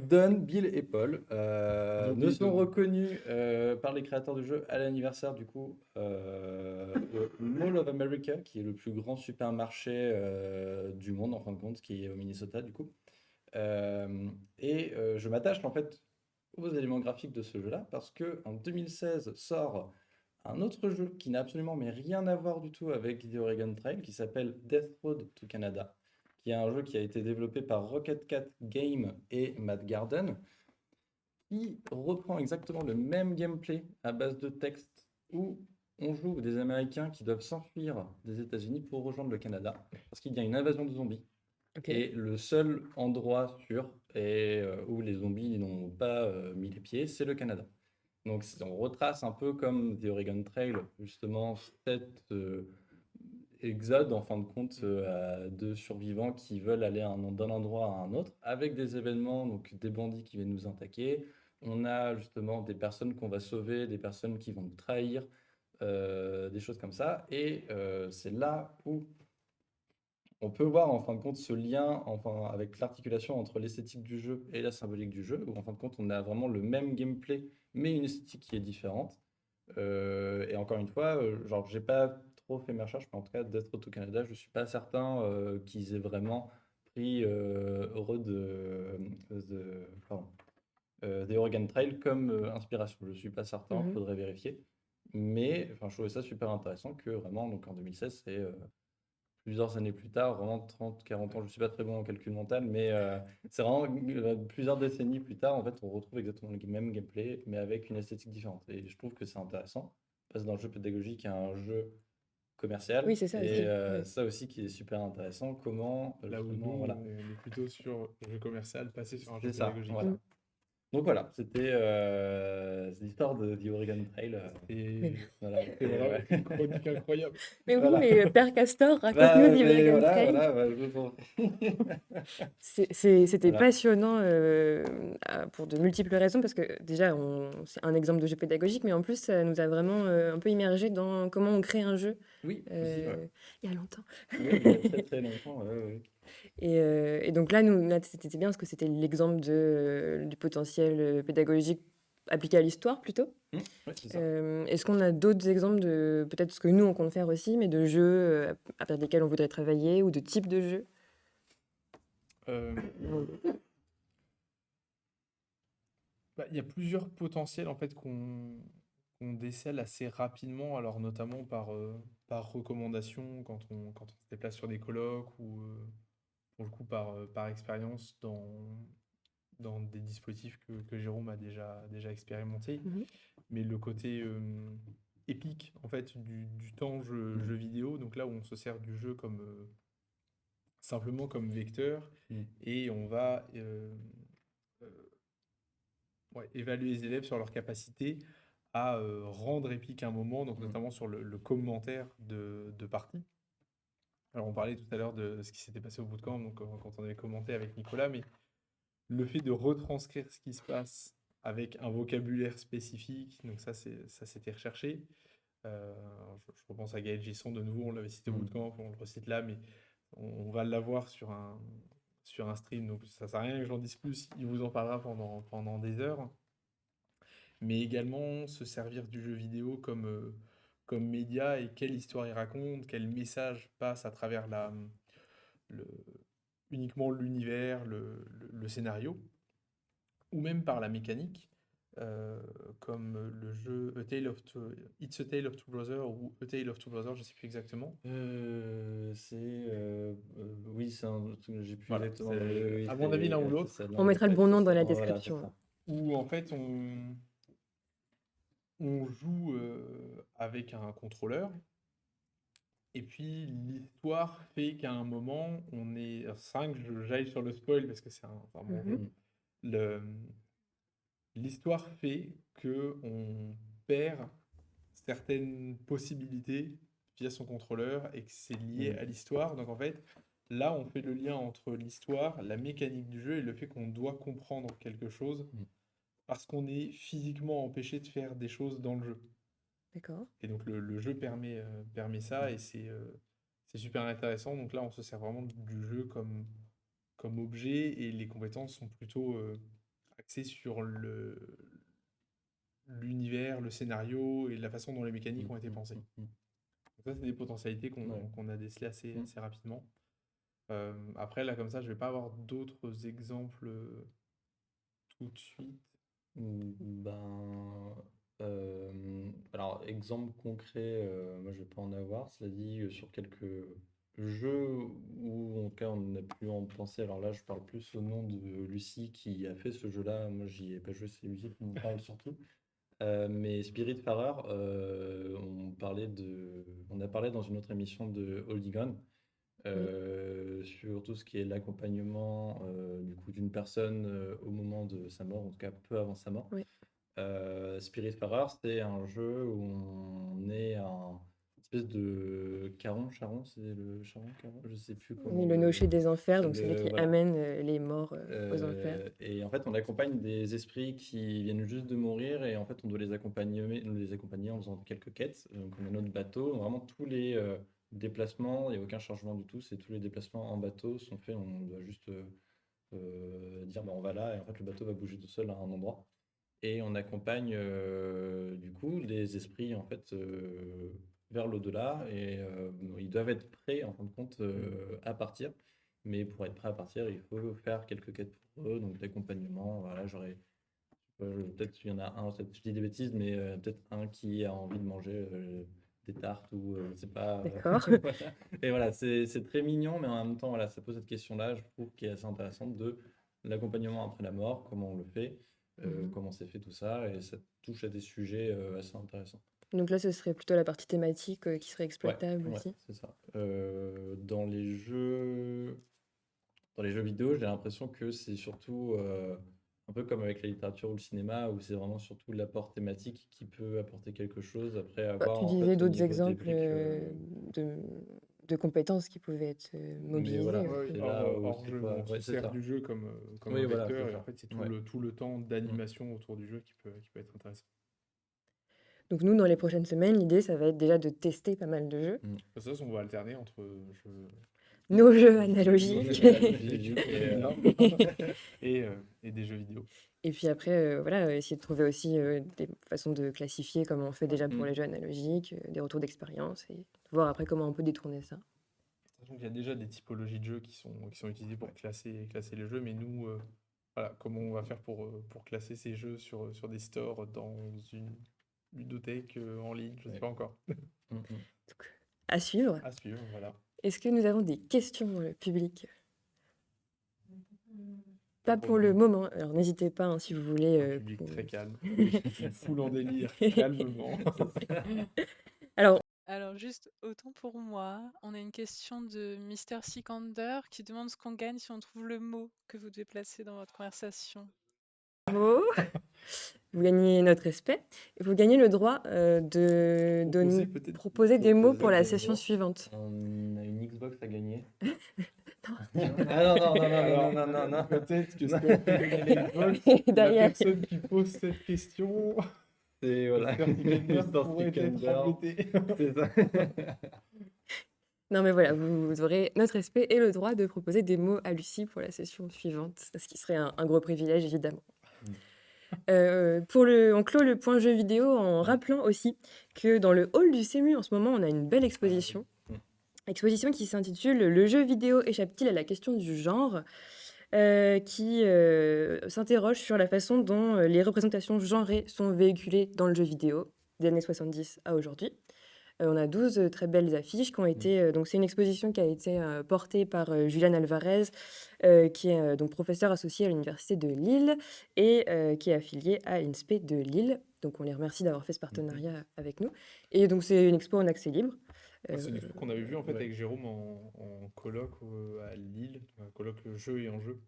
Don, Bill et Paul Donc, ne oui, sont Don. reconnus par les créateurs du jeu à l'anniversaire du coup au Mall of America, qui est le plus grand supermarché du monde en fin de compte, qui est au Minnesota du coup. Je m'attache en fait aux éléments graphiques de ce jeu-là parce que en 2016 sort un autre jeu qui n'a absolument mais rien à voir du tout avec The Oregon Trail, qui s'appelle Death Road to Canada, qui est un jeu qui a été développé par Rocket Cat Game et Matt Garden, qui reprend exactement le même gameplay à base de texte où on joue des Américains qui doivent s'enfuir des États-Unis pour rejoindre le Canada parce qu'il y a une invasion de zombies. Ok. Et le seul endroit sûr où les zombies n'ont pas mis les pieds, c'est le Canada. Donc on retrace un peu comme The Oregon Trail, justement, cette exode en fin de compte à deux survivants qui veulent aller d'un endroit à un autre, avec des événements, donc des bandits qui viennent nous attaquer. On a justement des personnes qu'on va sauver, des personnes qui vont nous trahir, des choses comme ça. Et c'est là où on peut voir en fin de compte ce lien avec l'articulation entre l'esthétique du jeu et la symbolique du jeu, où en fin de compte on a vraiment le même gameplay, mais une esthétique qui est différente. Et encore une fois, genre j'ai pas trop fait mes recherches, mais en tout cas Death Road to Canada, je suis pas certain qu'ils aient vraiment pris The Oregon Trail comme inspiration. Je suis pas certain, Mhm. faudrait vérifier. Mais enfin, je trouvais ça super intéressant que vraiment, donc en 2016, c'est plusieurs années plus tard, vraiment 30, 40 ans, je ne suis pas très bon en calcul mental, mais c'est vraiment plusieurs décennies plus tard, en fait, on retrouve exactement le même gameplay, mais avec une esthétique différente. Et je trouve que c'est intéressant, parce que dans le jeu pédagogique, il y a un jeu commercial, Oui, c'est ça et aussi. Ouais. ça aussi qui est super intéressant, comment, Là où nous, justement, voilà, on est plutôt sur le jeu commercial, passé sur un jeu c'est ça, pédagogique. voilà. Mm. Donc voilà, c'était l'histoire de The Oregon Trail. Mais, Voilà, C'est vraiment une chronique incroyable. mais oui, voilà. mais Père Castor, raconte-nous Bah, The mais Oregon voilà, Trail. voilà, je vous en prie. C'était Voilà. passionnant pour de multiples raisons, parce que déjà, c'est un exemple de jeu pédagogique, mais en plus, ça nous a vraiment un peu immergé dans comment on crée un jeu Oui, aussi, ouais. il y a longtemps. Oui, il y a très très longtemps, ouais, ouais. Et donc là, c'était bien parce que c'était l'exemple du potentiel pédagogique appliqué à l'histoire plutôt. Ouais, c'est ça. Est-ce qu'on a d'autres exemples de peut-être ce que nous on compte faire aussi, mais de jeux à partir desquels on voudrait travailler ou de types de jeux? Euh, il y a plusieurs potentiels en fait qu'on décèle assez rapidement, alors notamment par recommandation quand on se déplace sur des colloques ou pour le coup par expérience dans des dispositifs que Jérôme a déjà expérimenté. Mhm. Mais le côté épique en fait du temps jeu vidéo, donc là où on se sert du jeu comme simplement comme vecteur Mm. et on va euh, ouais, évaluer les élèves sur leur capacité à rendre épique un moment, donc Mm. notamment sur le commentaire de partie. Alors on parlait tout à l'heure de ce qui s'était passé au bootcamp, donc quand on avait commenté avec Nicolas, mais le fait de retranscrire ce qui se passe avec un vocabulaire spécifique, donc ça c'était recherché. Euh, je repense à Gaël Gisson de nouveau, on l'avait cité au Mm. bootcamp, on le recite là, mais on va l'avoir sur un stream, donc ça sert à rien que j'en dise plus, il vous en parlera pendant des heures. Mais également se servir du jeu vidéo comme média et quelle histoire il raconte, quel message passe à travers le, uniquement l'univers, le scénario, ou même par la mécanique, comme le jeu It's a Tale of Two Brothers ou A Tale of Two Brothers, je ne sais plus exactement. Oui, j'ai plus Voilà, exactement. c'est à mon avis l'un ou C'est l'autre, ça, On l'un ou mettra le l'autre, bon nom c'est dans ça. la Voilà, c'est description. ça. où en fait on joue avec un contrôleur. Et puis l'histoire fait qu'à un moment, on est 5, j'aille sur le spoil parce que c'est un bon jeu. Mhm. Le- L'histoire fait que on perd certaines possibilités via son contrôleur et que c'est lié Mm. à l'histoire. Donc en fait, là, on fait le lien entre l'histoire, la mécanique du jeu et le fait qu'on doit comprendre quelque chose Mm. parce qu'on est physiquement empêché de faire des choses dans le jeu. D'accord. Et donc le jeu permet ça et c'est super intéressant. Donc là, on se sert vraiment du jeu comme objet et les compétences sont plutôt axées sur l'univers, le scénario et la façon dont les mécaniques ont été pensées. Donc ça, c'est des potentialités Ouais. qu'on a décelées assez, Mm. assez rapidement. Après, là, comme ça, je vais pas avoir d'autres exemples tout de suite. Ben, alors, exemple concret, moi je vais pas en avoir. Cela dit, sur quelques jeux où en tout cas on a pu en penser. Alors là, je parle plus au nom de Lucie qui a fait ce jeu-là. Moi, j'y ai pas joué, c'est Lucie qui me parle surtout. Mais Spiritfarer, on a parlé dans une autre émission de Holdigon sur tout ce qui est l'accompagnement du coup d'une personne au moment de sa mort, en tout cas peu avant sa mort. Oui. Spiritfarer, c'est un jeu où on est un espèce de Charon, c'est le Charon, je sais plus Oui, comment le nocher des enfers, donc celui qui voilà. amène les morts aux enfers. Et en fait, on accompagne des esprits qui viennent juste de mourir et en fait, on doit les accompagner en faisant quelques quêtes. Donc, on a notre bateau, vraiment tous les déplacements, il n'y a aucun changement du tout, c'est tous les déplacements en bateau sont faits, on doit juste dire bah, on va là et en fait, le bateau va bouger tout seul à un endroit. Et on accompagne du coup les esprits en fait vers l'au-delà et ils doivent être prêts en fin de compte à partir. Mais pour être prêt à partir, il faut faire quelques quêtes pour eux, donc d'accompagnement. Voilà, peut-être il y en a un, peut-être je dis des bêtises, mais peut-être un qui a envie de manger des tartes ou je sais pas. D'accord. Voilà. Et voilà, c'est très mignon, mais en même temps, voilà, ça pose cette question-là, je trouve, qui est assez intéressante de l'accompagnement après la mort, comment on le fait, comment c'est fait tout ça, et ça touche à des sujets assez intéressants. Donc là, ce serait plutôt la partie thématique qui serait Ouais, exploitable ouais, aussi. c'est ça. Dans les jeux vidéo, j'ai l'impression que c'est surtout un peu comme avec la littérature ou le cinéma, où c'est vraiment surtout l'apport thématique qui peut apporter quelque chose après Bah, avoir tu en disais fait au d'autres niveau des exemples briques. de compétences qui pouvaient être Mais mobilisées voilà, Ouais, aussi. oui, c'est là où hors c'est jeu, quoi. on Ouais, se c'est sert ça. du jeu comme Oui, un voilà, vecteur, c'est et en ça. fait, c'est Ouais. tout le temps d'animation autour du jeu qui peut être intéressant. Donc nous, dans les prochaines semaines, l'idée, ça va être déjà de tester pas mal de jeux. De toute façon, on va alterner entre jeux Nos jeux nos analogiques. jeux analogiques, et des jeux vidéo. Et puis après, voilà, essayer de trouver aussi des façons de classifier comme on fait déjà pour Mm. les jeux analogiques, des retours d'expérience et voir après comment on peut détourner ça. Sachant qu'il y a déjà des typologies de jeux qui sont utilisées pour classer les jeux, mais nous, voilà, comment on va faire pour classer ces jeux sur des stores dans une ludothèque en ligne, je ne sais Ouais. pas encore. Mm, mm. Donc, à suivre. À suivre, voilà. Est-ce que nous avons des questions publiques? Pas pour le moment. Alors n'hésitez pas hein, si vous voulez. Un public qu'on- très calme, full en délire, calmement. Alors, Alors juste autant pour moi, on a une question de Mister Sikander qui demande ce qu'on gagne si on trouve le mot que vous devez placer dans votre conversation. mot, vous gagnez notre respect. Et vous gagnez le droit de nous peut-être proposer des mots pour la des session mots. suivante. On a une Xbox à gagner. Non. Ah non, Alors, non. peut-être que ce qu'on peut gagner à l'époque, Et la derrière. personne qui pose cette question, C'est voilà. Mr. Mr. pourrait être Sikander. embêté. C'est ça. Non mais voilà, vous aurez notre respect et le droit de proposer des mots à Lucie pour la session suivante, ce qui serait un gros privilège évidemment. On clôt le point jeu vidéo en rappelant aussi que dans le hall du CEMU en ce moment on a une belle exposition. Exposition qui s'intitule Le jeu vidéo échappe-t-il à la question du genre qui s'interroge sur la façon dont les représentations genrées sont véhiculées dans le jeu vidéo des années 70 à aujourd'hui. On a 12 très belles affiches qui ont été. Donc, c'est une exposition qui a été portée par Julian Alvarez, qui est donc professeur associé à l'Université de Lille et qui est affilié à l'INSPE de Lille. Donc, on les remercie d'avoir fait ce partenariat avec nous. Et donc, c'est une expo en accès libre. C'est une expo qu'on avait vue en fait ouais. avec Jérôme en colloque à Lille, un colloque jeu et enjeu.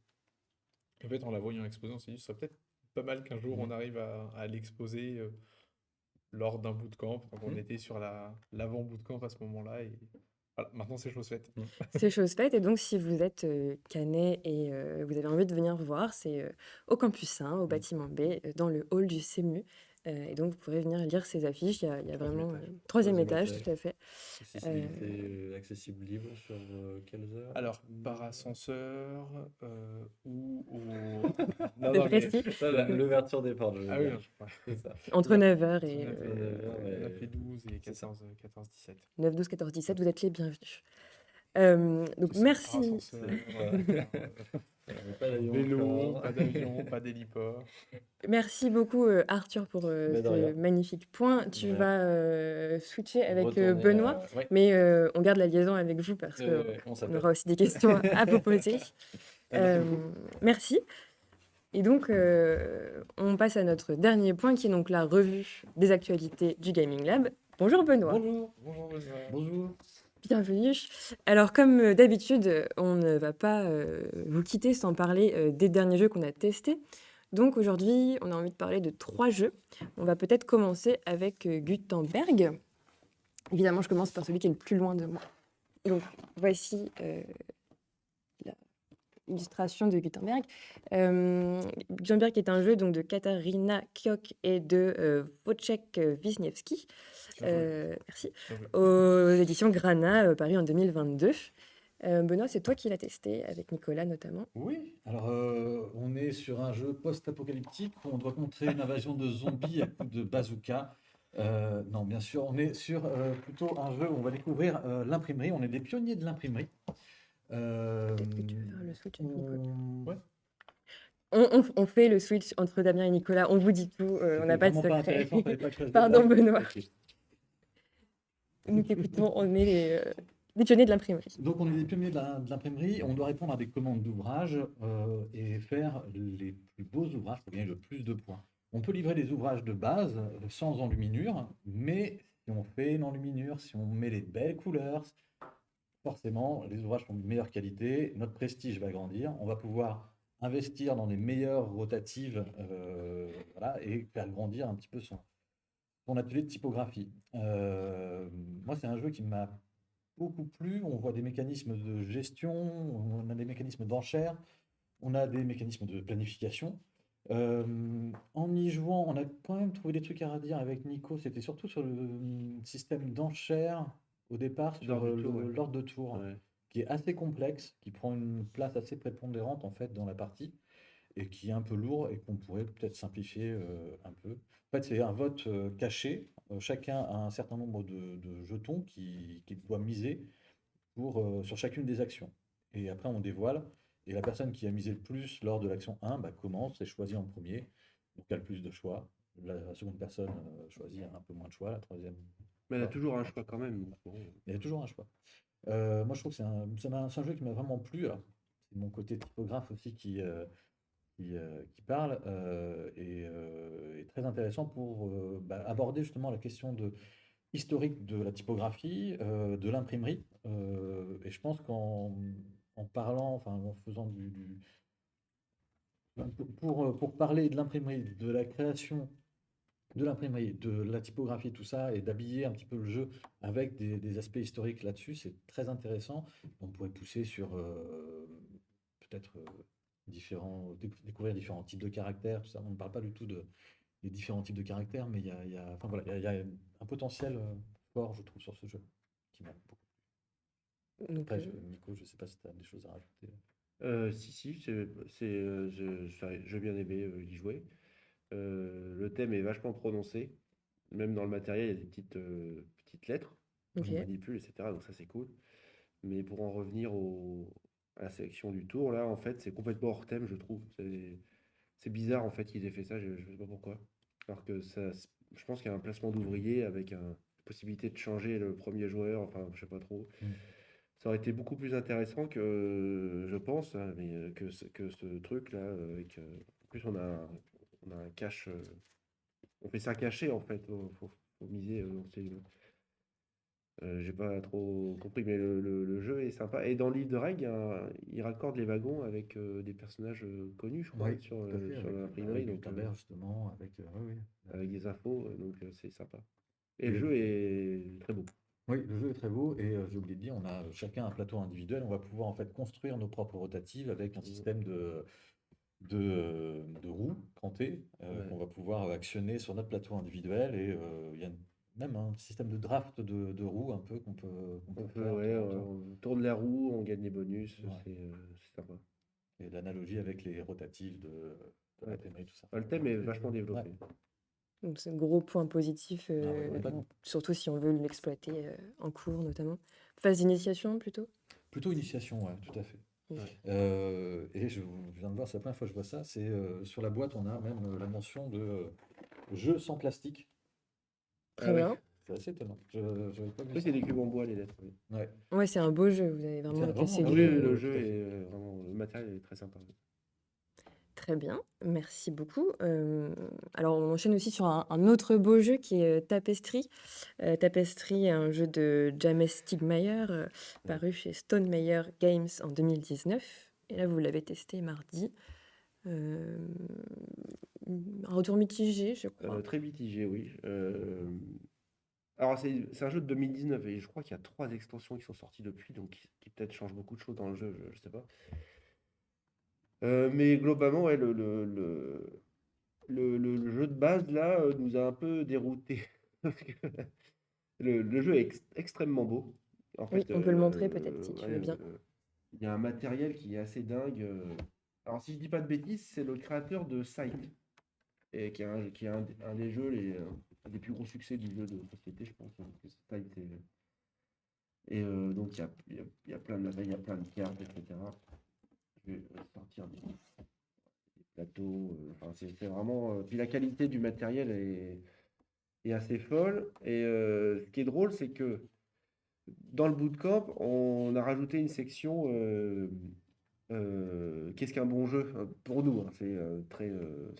En fait, en la voyant exposer, on s'est dit, ce serait peut-être pas mal qu'un jour on arrive à l'exposer lors d'un bootcamp. Donc on était sur l'avant bootcamp à ce moment-là et voilà, maintenant c'est chose faite. C'est chose faite. Et donc, si vous êtes canet et vous avez envie de venir voir, c'est au campus 1, au bâtiment B, dans le hall du CEMU. Et donc, vous pourrez venir lire ces affiches. Il y a vraiment. Troisième étage, tout à fait. Accessibilité accessible libre sur quelles heures? Alors, par ascenseur ou au... C'est précis. L'ouverture des portes, je veux Ah oui, dire. non, C'est ça. Entre 9h et 9 et 12 et c'est ça. 14, 17. 9, 12, 14, 17, vous êtes les bienvenus. Donc, C'est par merci. ascenseur, Pas d'avion vélo, encore. pas d'avion, pas d'héliport. Merci beaucoup, Arthur, pour Mais de ce rien. magnifique point. Tu Ouais. vas switcher avec Retourner, Benoît, ouais. mais on garde la liaison avec vous parce Ouais, qu'on on s'appelle. aura aussi des questions à vous poser. Merci beaucoup. Merci. Et donc, on passe à notre dernier point qui est donc la revue des actualités du Gaming Lab. Bonjour Benoît. Bonjour. Bonjour Benoît. Bonjour. Bienvenue. Alors, comme d'habitude, on ne va pas vous quitter sans parler des derniers jeux qu'on a testés. Donc, aujourd'hui, on a envie de parler de 3 jeux. On va peut-être commencer avec Gutenberg. Évidemment, je commence par celui qui est le plus loin de moi. Donc, voici l'illustration de Gutenberg. Gutenberg est un jeu donc, de Katarina Kiok et de Wojciech Wisniewski. Merci. Aux éditions Grana, paru en 2022. Benoît, c'est toi qui l'as testé, avec Nicolas notamment. Oui, alors on est sur un jeu post-apocalyptique où on doit contrer une invasion de zombies à coups de bazooka. Non, bien sûr, on est sur plutôt un jeu où on va découvrir l'imprimerie. On est des pionniers de l'imprimerie. Peut-être que tu veux faire le switch avec Nicolas. Ouais. On fait le switch entre Damien et Nicolas, on vous dit tout, on n'a pas de C'était vraiment pas secret. intéressant, fallait pas que je fasse de Pardon blague. Benoît, Ok. nous t'écoutons, on est des pionniers de l'imprimerie. Donc on est des pionniers de l'imprimerie, on doit répondre à des commandes d'ouvrages et faire les plus beaux ouvrages pour gagner le plus de points. On peut livrer des ouvrages de base sans enluminure, mais si on fait l'enluminure, si on met les belles couleurs, forcément les ouvrages sont de meilleure qualité, notre prestige va grandir, on va pouvoir investir dans les meilleures rotatives voilà, et faire grandir un petit peu son atelier de typographie. Moi c'est un jeu qui m'a beaucoup plu. On voit des mécanismes de gestion, on a des mécanismes d'enchères, on a des mécanismes de planification. En y jouant, on a quand même trouvé des trucs à redire avec Nico. C'était surtout sur le système d'enchères au départ, sur L'ordre de tour, ouais. l'ordre de tour, Ouais. qui est assez complexe, qui prend une place assez prépondérante en fait dans la partie et qui est un peu lourd et qu'on pourrait peut-être simplifier un peu. En fait, c'est un vote caché. Chacun a un certain nombre de jetons qu'il doit miser sur chacune des actions. Et après, on dévoile. Et la personne qui a misé le plus lors de l'action 1 commence et choisit en premier. Donc, elle a le plus de choix. La seconde personne choisit un peu moins de choix. La troisième. Mais elle a choix. toujours un choix quand même. donc bon. Il y a toujours un choix. Moi, je trouve que c'est un jeu qui m'a vraiment plu. Alors, c'est mon côté typographe aussi qui parle et très intéressant pour aborder justement la question historique de la typographie, de l'imprimerie. Et je pense en parlant, enfin en faisant pour parler de l'imprimerie, de la création de l'imprimerie, de la typographie, tout ça, et d'habiller un petit peu le jeu avec des aspects historiques là-dessus, c'est très intéressant. On pourrait pousser sur peut-être découvrir différents types de caractères, tout ça. On ne parle pas du tout des différents types de caractères, mais enfin, voilà, il y a un potentiel fort, je trouve, sur ce jeu, qui m'a beaucoup. Donc, Après, Nico, je ne sais pas si tu as des choses à rajouter. Si, j'ai bien aimé y jouer. Le thème est vachement prononcé. Même dans le matériel, il y a des petites lettres ok. qu'on manipule, etc. Donc ça, c'est cool. Mais pour en revenir à la sélection du tour, là, en fait, c'est complètement hors thème, je trouve. C'est bizarre, en fait, qu'ils aient fait ça, je ne sais pas pourquoi. Alors que je pense qu'il y a un placement d'ouvrier avec une possibilité de changer le premier joueur, enfin, je sais pas trop. Ça aurait été beaucoup plus intéressant que, je pense, hein, mais que ce truc-là. En plus, on a un cache. On fait ça caché, en fait. Faut miser. J'ai pas trop compris, mais le jeu est sympa. Et dans le livre de règles, il raccorde les wagons avec des personnages connus, je crois, Oui, sur tout à fait, sur avec l'imprimerie, donc Gutenberg, justement, oui. avec des infos, donc c'est sympa. Et Et le jeu est très beau. Oui, le jeu est très beau et j'ai oublié de dire, on a chacun un plateau individuel. On va pouvoir en fait construire nos propres rotatives avec un système de roues crantées Ouais. qu'on va pouvoir actionner sur notre plateau individuel et il y a même un système de draft de roues un peu qu'on peut faire de Ouais, temps en temps. on tourne la roue, on gagne des bonus, Ouais. c'est sympa. Et l'analogie avec les rotatives de Ouais. l'imprimerie, tout ça. Le thème est vachement développé. Ouais. Donc, c'est un gros point positif, ouais, complètement. surtout si on veut l'exploiter en cours notamment. Phase d'initiation plutôt. Plutôt initiation, ouais, tout à fait. Ok. Et je viens de voir, c'est la première fois que je vois ça, c'est sur la boîte, on a même la mention de jeu sans plastique. Très Ah ouais. bien. C'est assez étonnant. Je n'avais pas vu Oui, ça. c'est des cubes en bois, les lettres. Oui. Ouais. Ouais, c'est un beau jeu, vous avez C'est vraiment vraiment cassé un beau Oui, jeu, le... le tout à jeu fait. est vraiment. Le matériel est très sympa. Très bien, merci beaucoup. Alors on enchaîne aussi sur un autre beau jeu qui est, Tapestry. Tapestry est un jeu de James Stegmaier, Ouais. paru chez Stone Meyer Games en 2019 et là vous l'avez testé mardi. Hem, un retour mitigé, je crois. Très mitigé, oui. Alors c'est un jeu de 2019 et je crois qu'il y a 3 extensions qui sont sorties depuis, donc qui peut-être changent beaucoup de choses dans le jeu, je sais pas. Mais globalement, ouais, le jeu de base là, nous a un peu déroutés. Parce que le jeu est extrêmement beau. En Oui, fait, on peut le montrer peut-être si tu ouais, veux bien. il y a un matériel qui est assez dingue. Alors si je dis pas de bêtises, c'est le créateur de Sight et qui est un des jeux un des plus gros succès du jeu de société, je pense, hein, que Sight et donc il y a plein de matériel, il y a plein de cartes, etc. Je vais sortir des plateaux. Enfin, c'est vraiment. Puis la qualité du matériel est assez folle. Et ce qui est drôle, c'est que dans le bootcamp, on a rajouté une section qu'est-ce qu'un bon jeu? Pour nous, hein, c'est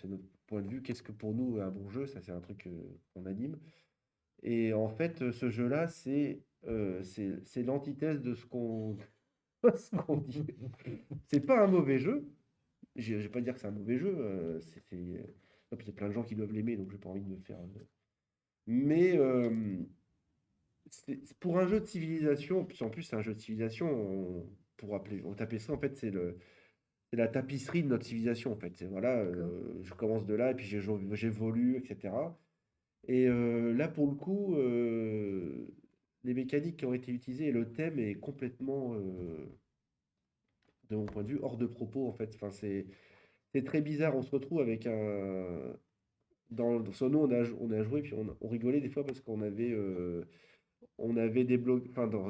notre point de vue. Qu'est-ce que pour nous un bon jeu? Ça, c'est un truc qu'on anime. Et en fait, ce jeu-là, c'est l'antithèse de ce qu'on dit. C'est pas un mauvais jeu. Je vais pas dire que c'est un mauvais jeu. Non, puis il y a plein de gens qui doivent l'aimer, donc j'ai pas envie de me faire. Mais pour un jeu de civilisation, puis en plus c'est un jeu de civilisation, on tapait ça en fait, c'est la tapisserie de notre civilisation en fait. C'est voilà, D'accord. je commence de là et puis j'évolue, etc. Et là pour le coup, les mécaniques qui ont été utilisées et le thème est complètement, de mon point de vue, hors de propos en fait. Enfin, c'est très bizarre. On se retrouve avec un. Dans Sono, on a joué, puis on rigolait des fois parce on avait débloqué. Enfin, dans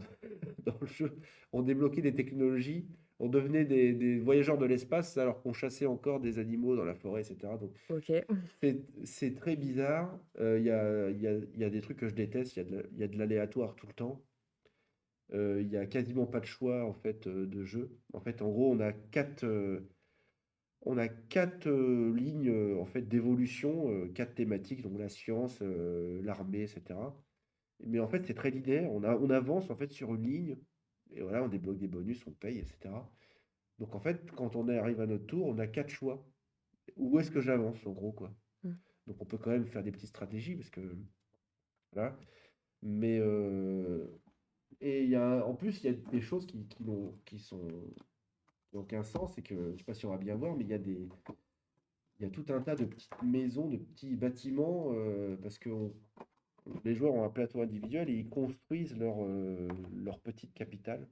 le jeu, on débloquait des technologies. On devenait des voyageurs de l'espace alors qu'on chassait encore des animaux dans la forêt, etc. Donc, OK. c'est très bizarre. Il y a des trucs que je déteste. Il y a de l'aléatoire tout le temps. Il y a quasiment pas de choix en fait de jeu. En fait, en gros, on a quatre lignes en fait d'évolution, quatre thématiques, donc la science, l'armée, etc. Mais en fait, c'est très linéaire. On avance en fait sur une ligne et voilà, on débloque des bonus, on paye, etc. Donc en fait, quand on arrive à notre tour, on a quatre choix. Où est-ce que j'avance, en gros, quoi. Mmh. Donc on peut quand même faire des petites stratégies parce que voilà. Mais et en plus, il y a des choses qui n'ont aucun sens. C'est que je ne sais pas si on va bien voir, mais il y a tout un tas de petites maisons, de petits bâtiments, parce que les joueurs ont un plateau individuel et ils construisent leur petite capitale.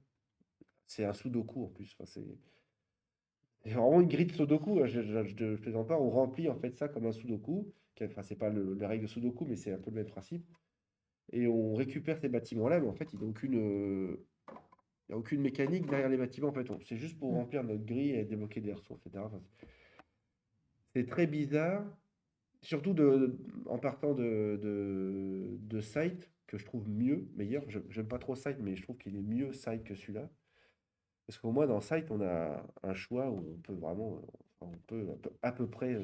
C'est un sudoku en plus. Enfin, c'est vraiment une grille de sudoku, hein. Je plaisante pas. On remplit en fait ça comme un sudoku. Enfin, c'est pas la règle de sudoku, mais c'est un peu le même principe. Et on récupère ces bâtiments-là, mais en fait, il n'y a aucune mécanique derrière les bâtiments. En fait, c'est juste pour Mmh. remplir notre grille et débloquer des ressources, etc. Enfin, c'est très bizarre. Surtout en partant de Sight, que je trouve meilleur. J'aime pas trop Sight, mais je trouve qu'il est mieux Sight que celui-là. Parce qu'au moins dans Sight, on a un choix où on peut vraiment, on peut à peu près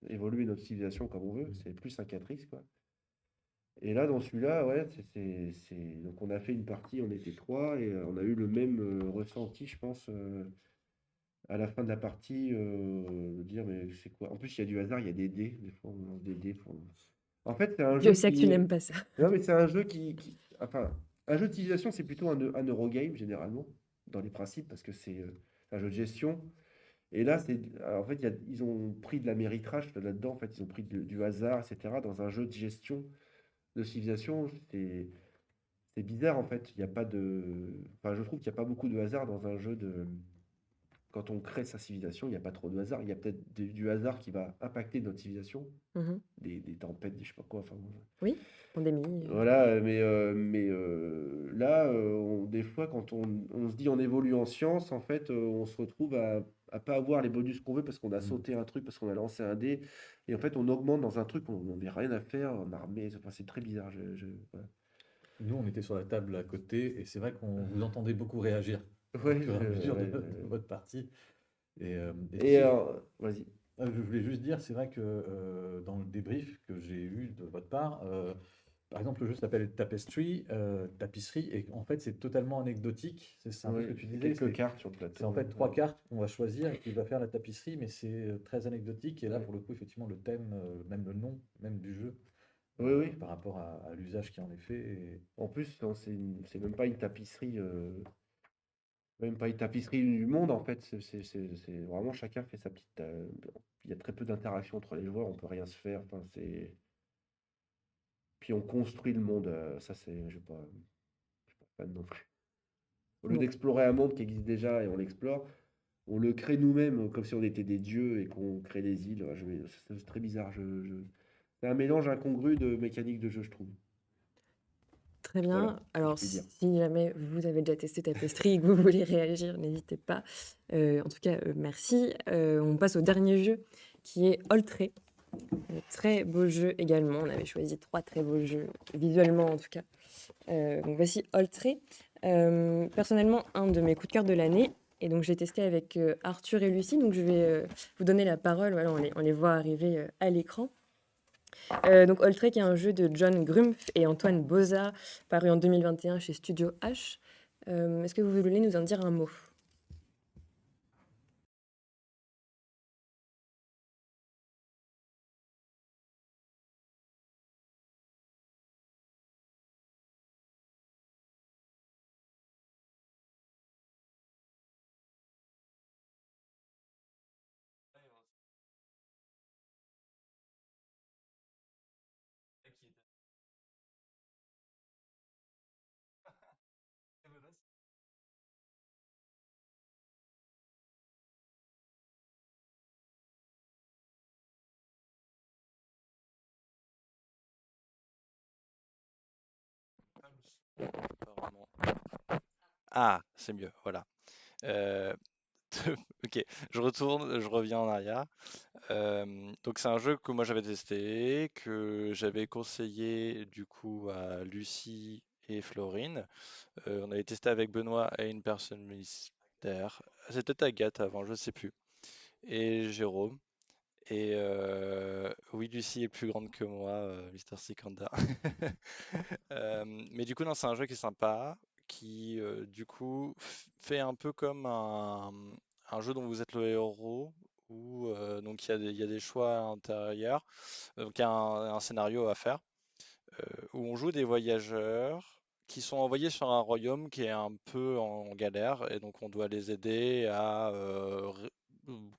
évoluer notre civilisation comme on veut. C'est plus un 4X, quoi. Et là, dans celui-là, ouais, donc on a fait une partie, on était trois, et on a eu le même ressenti, je pense, à la fin de la partie, de dire, mais c'est quoi? En plus, il y a du hasard, il y a des dés, des fois on lance des dés. En fait, c'est un Je jeu sais que tu qui. n'aimes pas ça. Non, mais c'est un jeu enfin, un jeu de civilisation, c'est plutôt un Eurogame, généralement, dans les principes, parce que c'est un jeu de gestion. Et là, en fait, ils ont pris de l'améritrage là-dedans, en fait, ils ont pris du hasard, etc. Dans un jeu de gestion de civilisation, c'est bizarre, en fait. Il y a pas de. Enfin, je trouve qu'il n'y a pas beaucoup de hasard dans un jeu de. Quand on crée sa civilisation, il n'y a pas trop de hasard. Il y a peut-être du hasard qui va impacter notre civilisation, Mmh. des tempêtes, des je sais pas quoi. Enfin, bon, Oui, pandémie, voilà, mais là, des fois, quand on se dit on évolue en science, en fait, on se retrouve à pas avoir les bonus qu'on veut parce qu'on a sauté un truc, parce qu'on a lancé un dé, et en fait, on augmente dans un truc, on n'a rien à faire en armée. Enfin, c'est très bizarre. Voilà. Nous, on était sur la table à côté et c'est vrai qu'on vous entendait beaucoup réagir au Ouais, fur et à mesure ouais, de votre partie. Et Et si, vas-y. je voulais juste dire, c'est vrai que dans le débrief que j'ai eu de votre part, par exemple, le jeu s'appelle Tapestry, tapisserie, et en fait, c'est totalement anecdotique. C'est un peu ce que Oui, tu il y a disais. quelques cartes sur le C'est en plateau. fait trois cartes qu'on va choisir qui va faire la tapisserie, mais c'est très anecdotique. Et là, pour le coup, effectivement, le thème, même le nom même du jeu, Oui, oui. par rapport à l'usage qui en est fait. En plus, non, c'est même pas une tapisserie. Même pas une tapisserie du monde, en fait. C'est vraiment chacun fait sa petite. Il y a très peu d'interaction entre les joueurs, on peut rien se faire. Enfin, c'est. Puis on construit le monde. Ça, c'est. Je suis pas fan non plus. Au lieu Donc, d'explorer un monde qui existe déjà et on l'explore, on le crée nous-mêmes comme si on était des dieux et qu'on crée des îles. Ouais, c'est très bizarre. C'est un mélange incongru de mécaniques de jeu, je trouve. très Voilà, bien. si je Alors, puis dire. si jamais vous avez déjà testé Tapestry et que vous voulez réagir, n'hésitez pas. En tout cas, merci. On passe au dernier jeu qui est Oltré. Très beau jeu également. On avait choisi 3 très beaux jeux, visuellement en tout cas. Donc voici Oltré. Personnellement, un de mes coups de cœur de l'année. Et donc j'ai testé avec Arthur et Lucie. Donc je vais vous donner la parole. Voilà, on les voit arriver à l'écran. Donc Oltré qui est un jeu de John Grumpf et Antoine Boza, paru en 2021 chez Studio H. Est-ce que vous voulez nous en dire un mot? Pas vraiment. Ah, c'est mieux, voilà. Euh, ok, je reviens en arrière. Donc c'est un jeu que moi j'avais testé, que j'avais conseillé du coup à Lucie et Florine. On avait testé avec Benoît et une personne mystère. C'était Agathe avant, je sais plus. Et Jérôme. Et oui, Lucie est plus grande que moi, Mister Sikanda. Mais du coup, non, c'est un jeu qui est sympa, qui du coup fait un peu comme un jeu dont vous êtes le héros, où donc il y a des choix à l'intérieur, donc il y a un scénario à faire, où on joue des voyageurs qui sont envoyés sur un royaume qui est un peu en galère, et donc on doit les aider à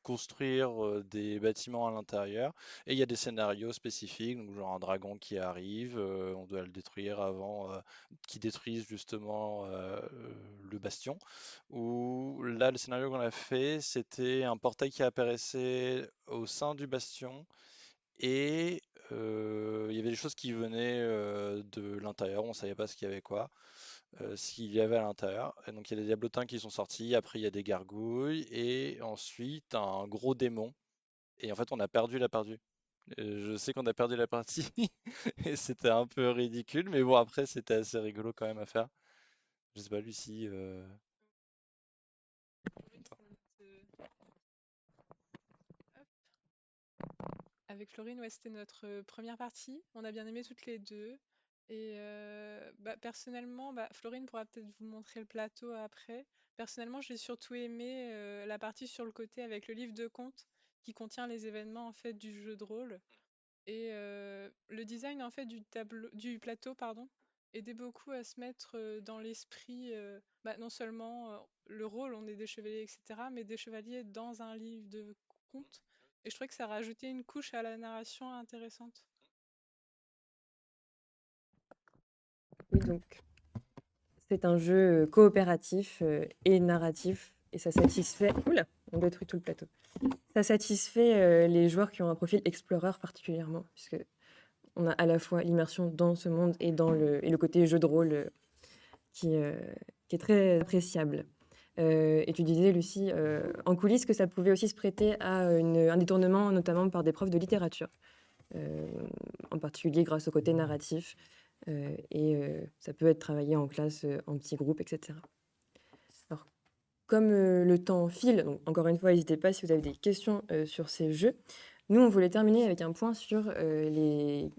construire des bâtiments à l'intérieur. Et il y a des scénarios spécifiques, donc genre un dragon qui arrive, on doit le détruire avant qu'il détruise justement le bastion. Ou là, le scénario qu'on a fait, c'était un portail qui apparaissait au sein du bastion et il y avait des choses qui venaient de l'intérieur, on savait pas ce qu'il y avait quoi, s'il y avait à l'intérieur. Et donc il y a des diablotins qui sont sortis, après il y a des gargouilles, et ensuite un gros démon. Et en fait on a perdu la partie. Je sais qu'on a perdu la partie, et c'était un peu ridicule, mais bon après c'était assez rigolo quand même à faire. Je sais pas, Lucie. Avec Florine, ouais, c'était notre première partie. On a bien aimé toutes les deux. Et personnellement, Florine pourra peut-être vous montrer le plateau après. Personnellement, j'ai surtout aimé la partie sur le côté avec le livre de comptes qui contient les événements en fait du jeu de rôle. Et le design en fait du plateau, pardon, aidait beaucoup à se mettre dans l'esprit, non seulement le rôle, on est des chevaliers, etc., mais des chevaliers dans un livre de contes. Et je trouvais que ça rajoutait une couche à la narration intéressante. Oui, donc c'est un jeu coopératif et narratif, et ça satisfait. Oula, on détruit tout le plateau. Ça satisfait les joueurs qui ont un profil explorer particulièrement, puisque on a à la fois l'immersion dans ce monde et le côté jeu de rôle qui, euh, qui est très appréciable. Et tu disais, Lucie, en coulisses, que ça pouvait aussi se prêter à un détournement, notamment par des profs de littérature, euh, en particulier grâce au côté narratif. Et ça peut être travaillé en classe, en petits groupes, etc. Alors, comme le temps file, donc encore une fois, n'hésitez pas si vous avez des questions sur ces jeux. Nous, on voulait terminer avec un point sur les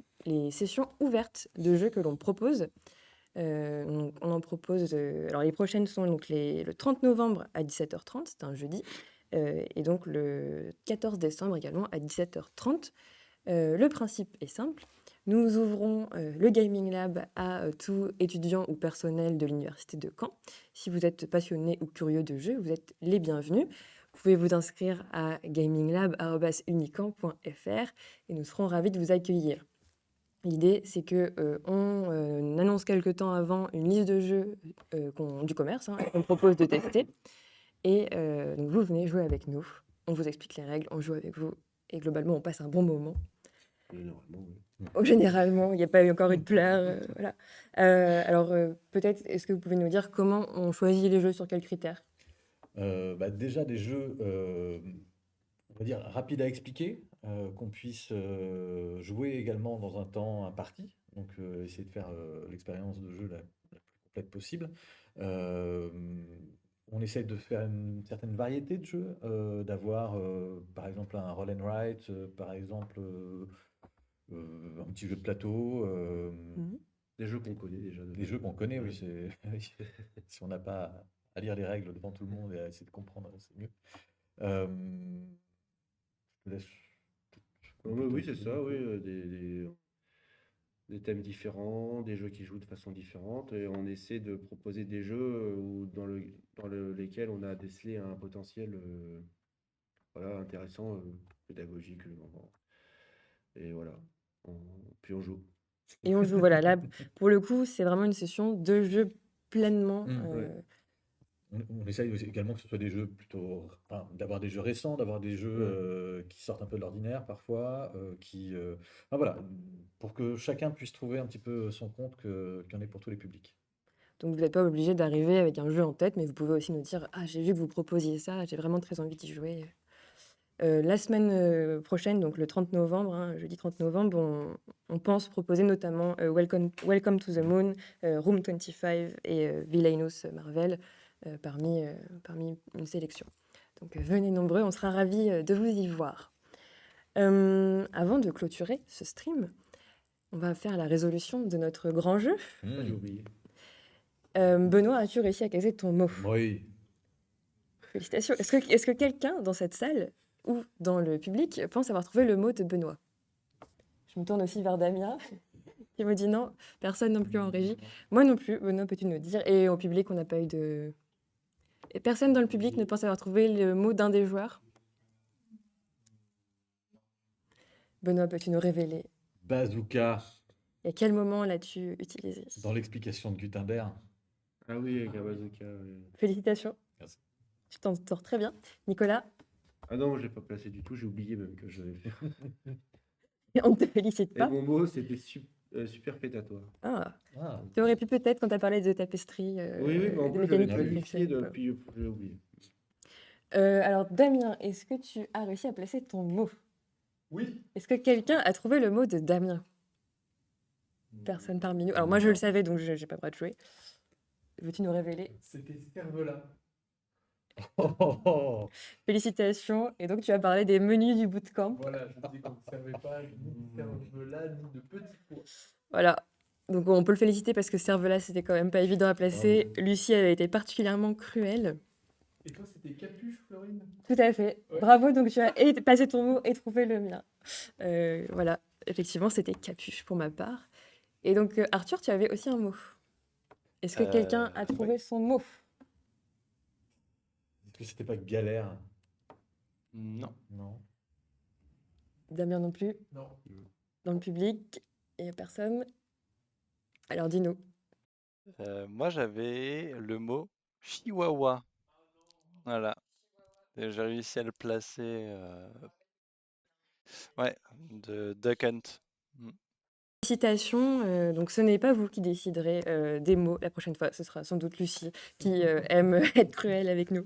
sessions ouvertes de jeux que l'on propose. Donc on en propose. Alors, les prochaines sont donc le 30 novembre à 17h30, c'est un jeudi, et donc le 14 décembre également à 17h30. Le principe est simple. Nous ouvrons le Gaming Lab à tout étudiant ou personnel de l'Université de Caen. Si vous êtes passionné ou curieux de jeux, vous êtes les bienvenus. Vous pouvez vous inscrire à gaminglab@unicaen.fr et nous serons ravis de vous accueillir. L'idée, c'est que on annonce quelque temps avant une liste de jeux du commerce qu'on propose de tester. Et donc vous venez jouer avec nous. On vous explique les règles, on joue avec vous. Et globalement, on passe un bon moment. Et normalement, oui. Généralement, il n'y a pas eu encore eu de pleurs. Voilà. Alors, peut-être, est-ce que vous pouvez nous dire comment on choisit les jeux, sur quels critères? Déjà des jeux, on va dire, rapides à expliquer, qu'on puisse jouer également dans un temps imparti. Donc, essayer de faire l'expérience de jeu la plus complète possible. On essaye de faire une certaine variété de jeux, d'avoir par exemple un roll and write, par exemple un petit jeu de plateau, Des jeux qu'on connaît déjà. des jeux qu'on connaît, oui, Ouais. si on n'a pas à lire les règles devant tout le monde et à essayer de comprendre, c'est mieux. Euh, je te laisse Oui, c'est compléter ça, aussi. oui. Des thèmes différents, des jeux qui jouent de façon différente, et on essaie de proposer des jeux lesquels on a décelé un potentiel voilà, intéressant, pédagogique. Et voilà. Puis on joue. Et on joue. Voilà, là, pour le coup, c'est vraiment une session de jeu pleinement. Ouais. On essaye aussi également que ce soit des jeux plutôt, enfin, d'avoir des jeux récents, d'avoir des jeux qui sortent un peu de l'ordinaire parfois, enfin, voilà, pour que chacun puisse trouver un petit peu son compte, qu'il y en ait pour tous les publics. Donc, vous n'êtes pas obligé d'arriver avec un jeu en tête, mais vous pouvez aussi nous dire: Ah, j'ai vu que vous proposiez ça, j'ai vraiment très envie d'y jouer. La semaine prochaine, donc le 30 novembre, jeudi 30 novembre, on pense proposer notamment Welcome to the Moon, Room 25 et Villainous Marvel parmi une sélection. Donc venez nombreux, on sera ravis de vous y voir. Avant de clôturer ce stream, on va faire la résolution de notre grand jeu. Ah, j'ai oublié. Benoît, as-tu réussi à caser ton mot? Oui. Félicitations. Est-ce que quelqu'un dans cette salle ou dans le public pense avoir trouvé le mot de Benoît? Je me tourne aussi vers Damien, qui me dit non. Personne non plus en régie. Moi non plus. Benoît, peux-tu nous dire? Et au public, on n'a pas eu de... Et personne dans le public ne pense avoir trouvé le mot d'un des joueurs? Benoît, peux-tu nous révéler? Bazooka, Et à quel moment l'as-tu utilisé? dans l'explication de Gutenberg. Ah oui, avec un bazooka. Ouais. Félicitations. Merci. Tu t'en sors très bien. Nicolas, Ah non, je l'ai pas placé du tout, j'ai oublié même que je l'avais fait. on ne te félicite Et pas. mon mot, c'était superfétatoire. Ah, Ah, tu aurais pu peut-être, quand tu as parlé de tapisserie, Oui, mais en des plus, je l'avais mécaniques qui planifié fonctionnent. depuis, j'ai oublié. Alors, Damien, est-ce que tu as réussi à placer ton mot? oui. Est-ce que quelqu'un a trouvé le mot de Damien? Personne parmi nous. Alors, moi, je le savais, donc je n'ai pas le droit de jouer. Veux-tu nous révéler? C'était Cervelas. Oh, Félicitations. Et donc, tu as parlé des menus du bootcamp. Voilà, je dis qu'on ne servait pas ni de Cervelas ni de petits pois. Voilà. Donc, on peut le féliciter parce que Cervelas, c'était quand même pas évident à placer. Bravo. Lucie avait été particulièrement cruelle. Et toi, c'était Capuche, Florine? Tout à fait. Ouais. Bravo. Donc, tu as passé ton mot et trouvé le mien. Voilà. Effectivement, c'était Capuche pour ma part. Et donc, Arthur, tu avais aussi un mot. Est-ce que quelqu'un a trouvé son mot? est-ce que c'était pas galère? Non. Non. Damien non plus. Non. Dans le public, il n'y a personne. Alors, dis-nous. Moi, j'avais le mot chihuahua. Voilà. Et j'ai réussi à le placer. Ouais, de Duck Hunt. Mm. Félicitations. Donc, ce n'est pas vous qui déciderez des mots la prochaine fois. Ce sera sans doute Lucie qui aime être cruelle avec nous.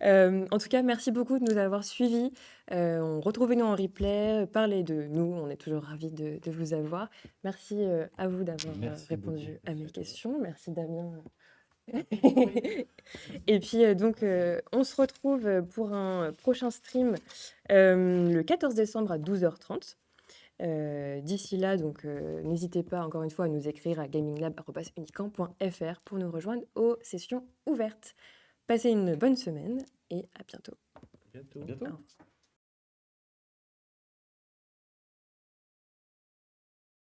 En tout cas, merci beaucoup de nous avoir suivis. Retrouvez-nous en replay, parlez de nous. On est toujours ravis de vous avoir. Merci à vous d'avoir Merci répondu beaucoup. à mes Merci à toi. questions. Merci Damien Et puis, donc, on se retrouve pour un prochain stream le 14 décembre à 12h30. D'ici là, donc, n'hésitez pas encore une fois à nous écrire à gaminglab@unicamp.fr pour nous rejoindre aux sessions ouvertes. Passez une bonne semaine et à bientôt. Bientôt. À bientôt. Au revoir.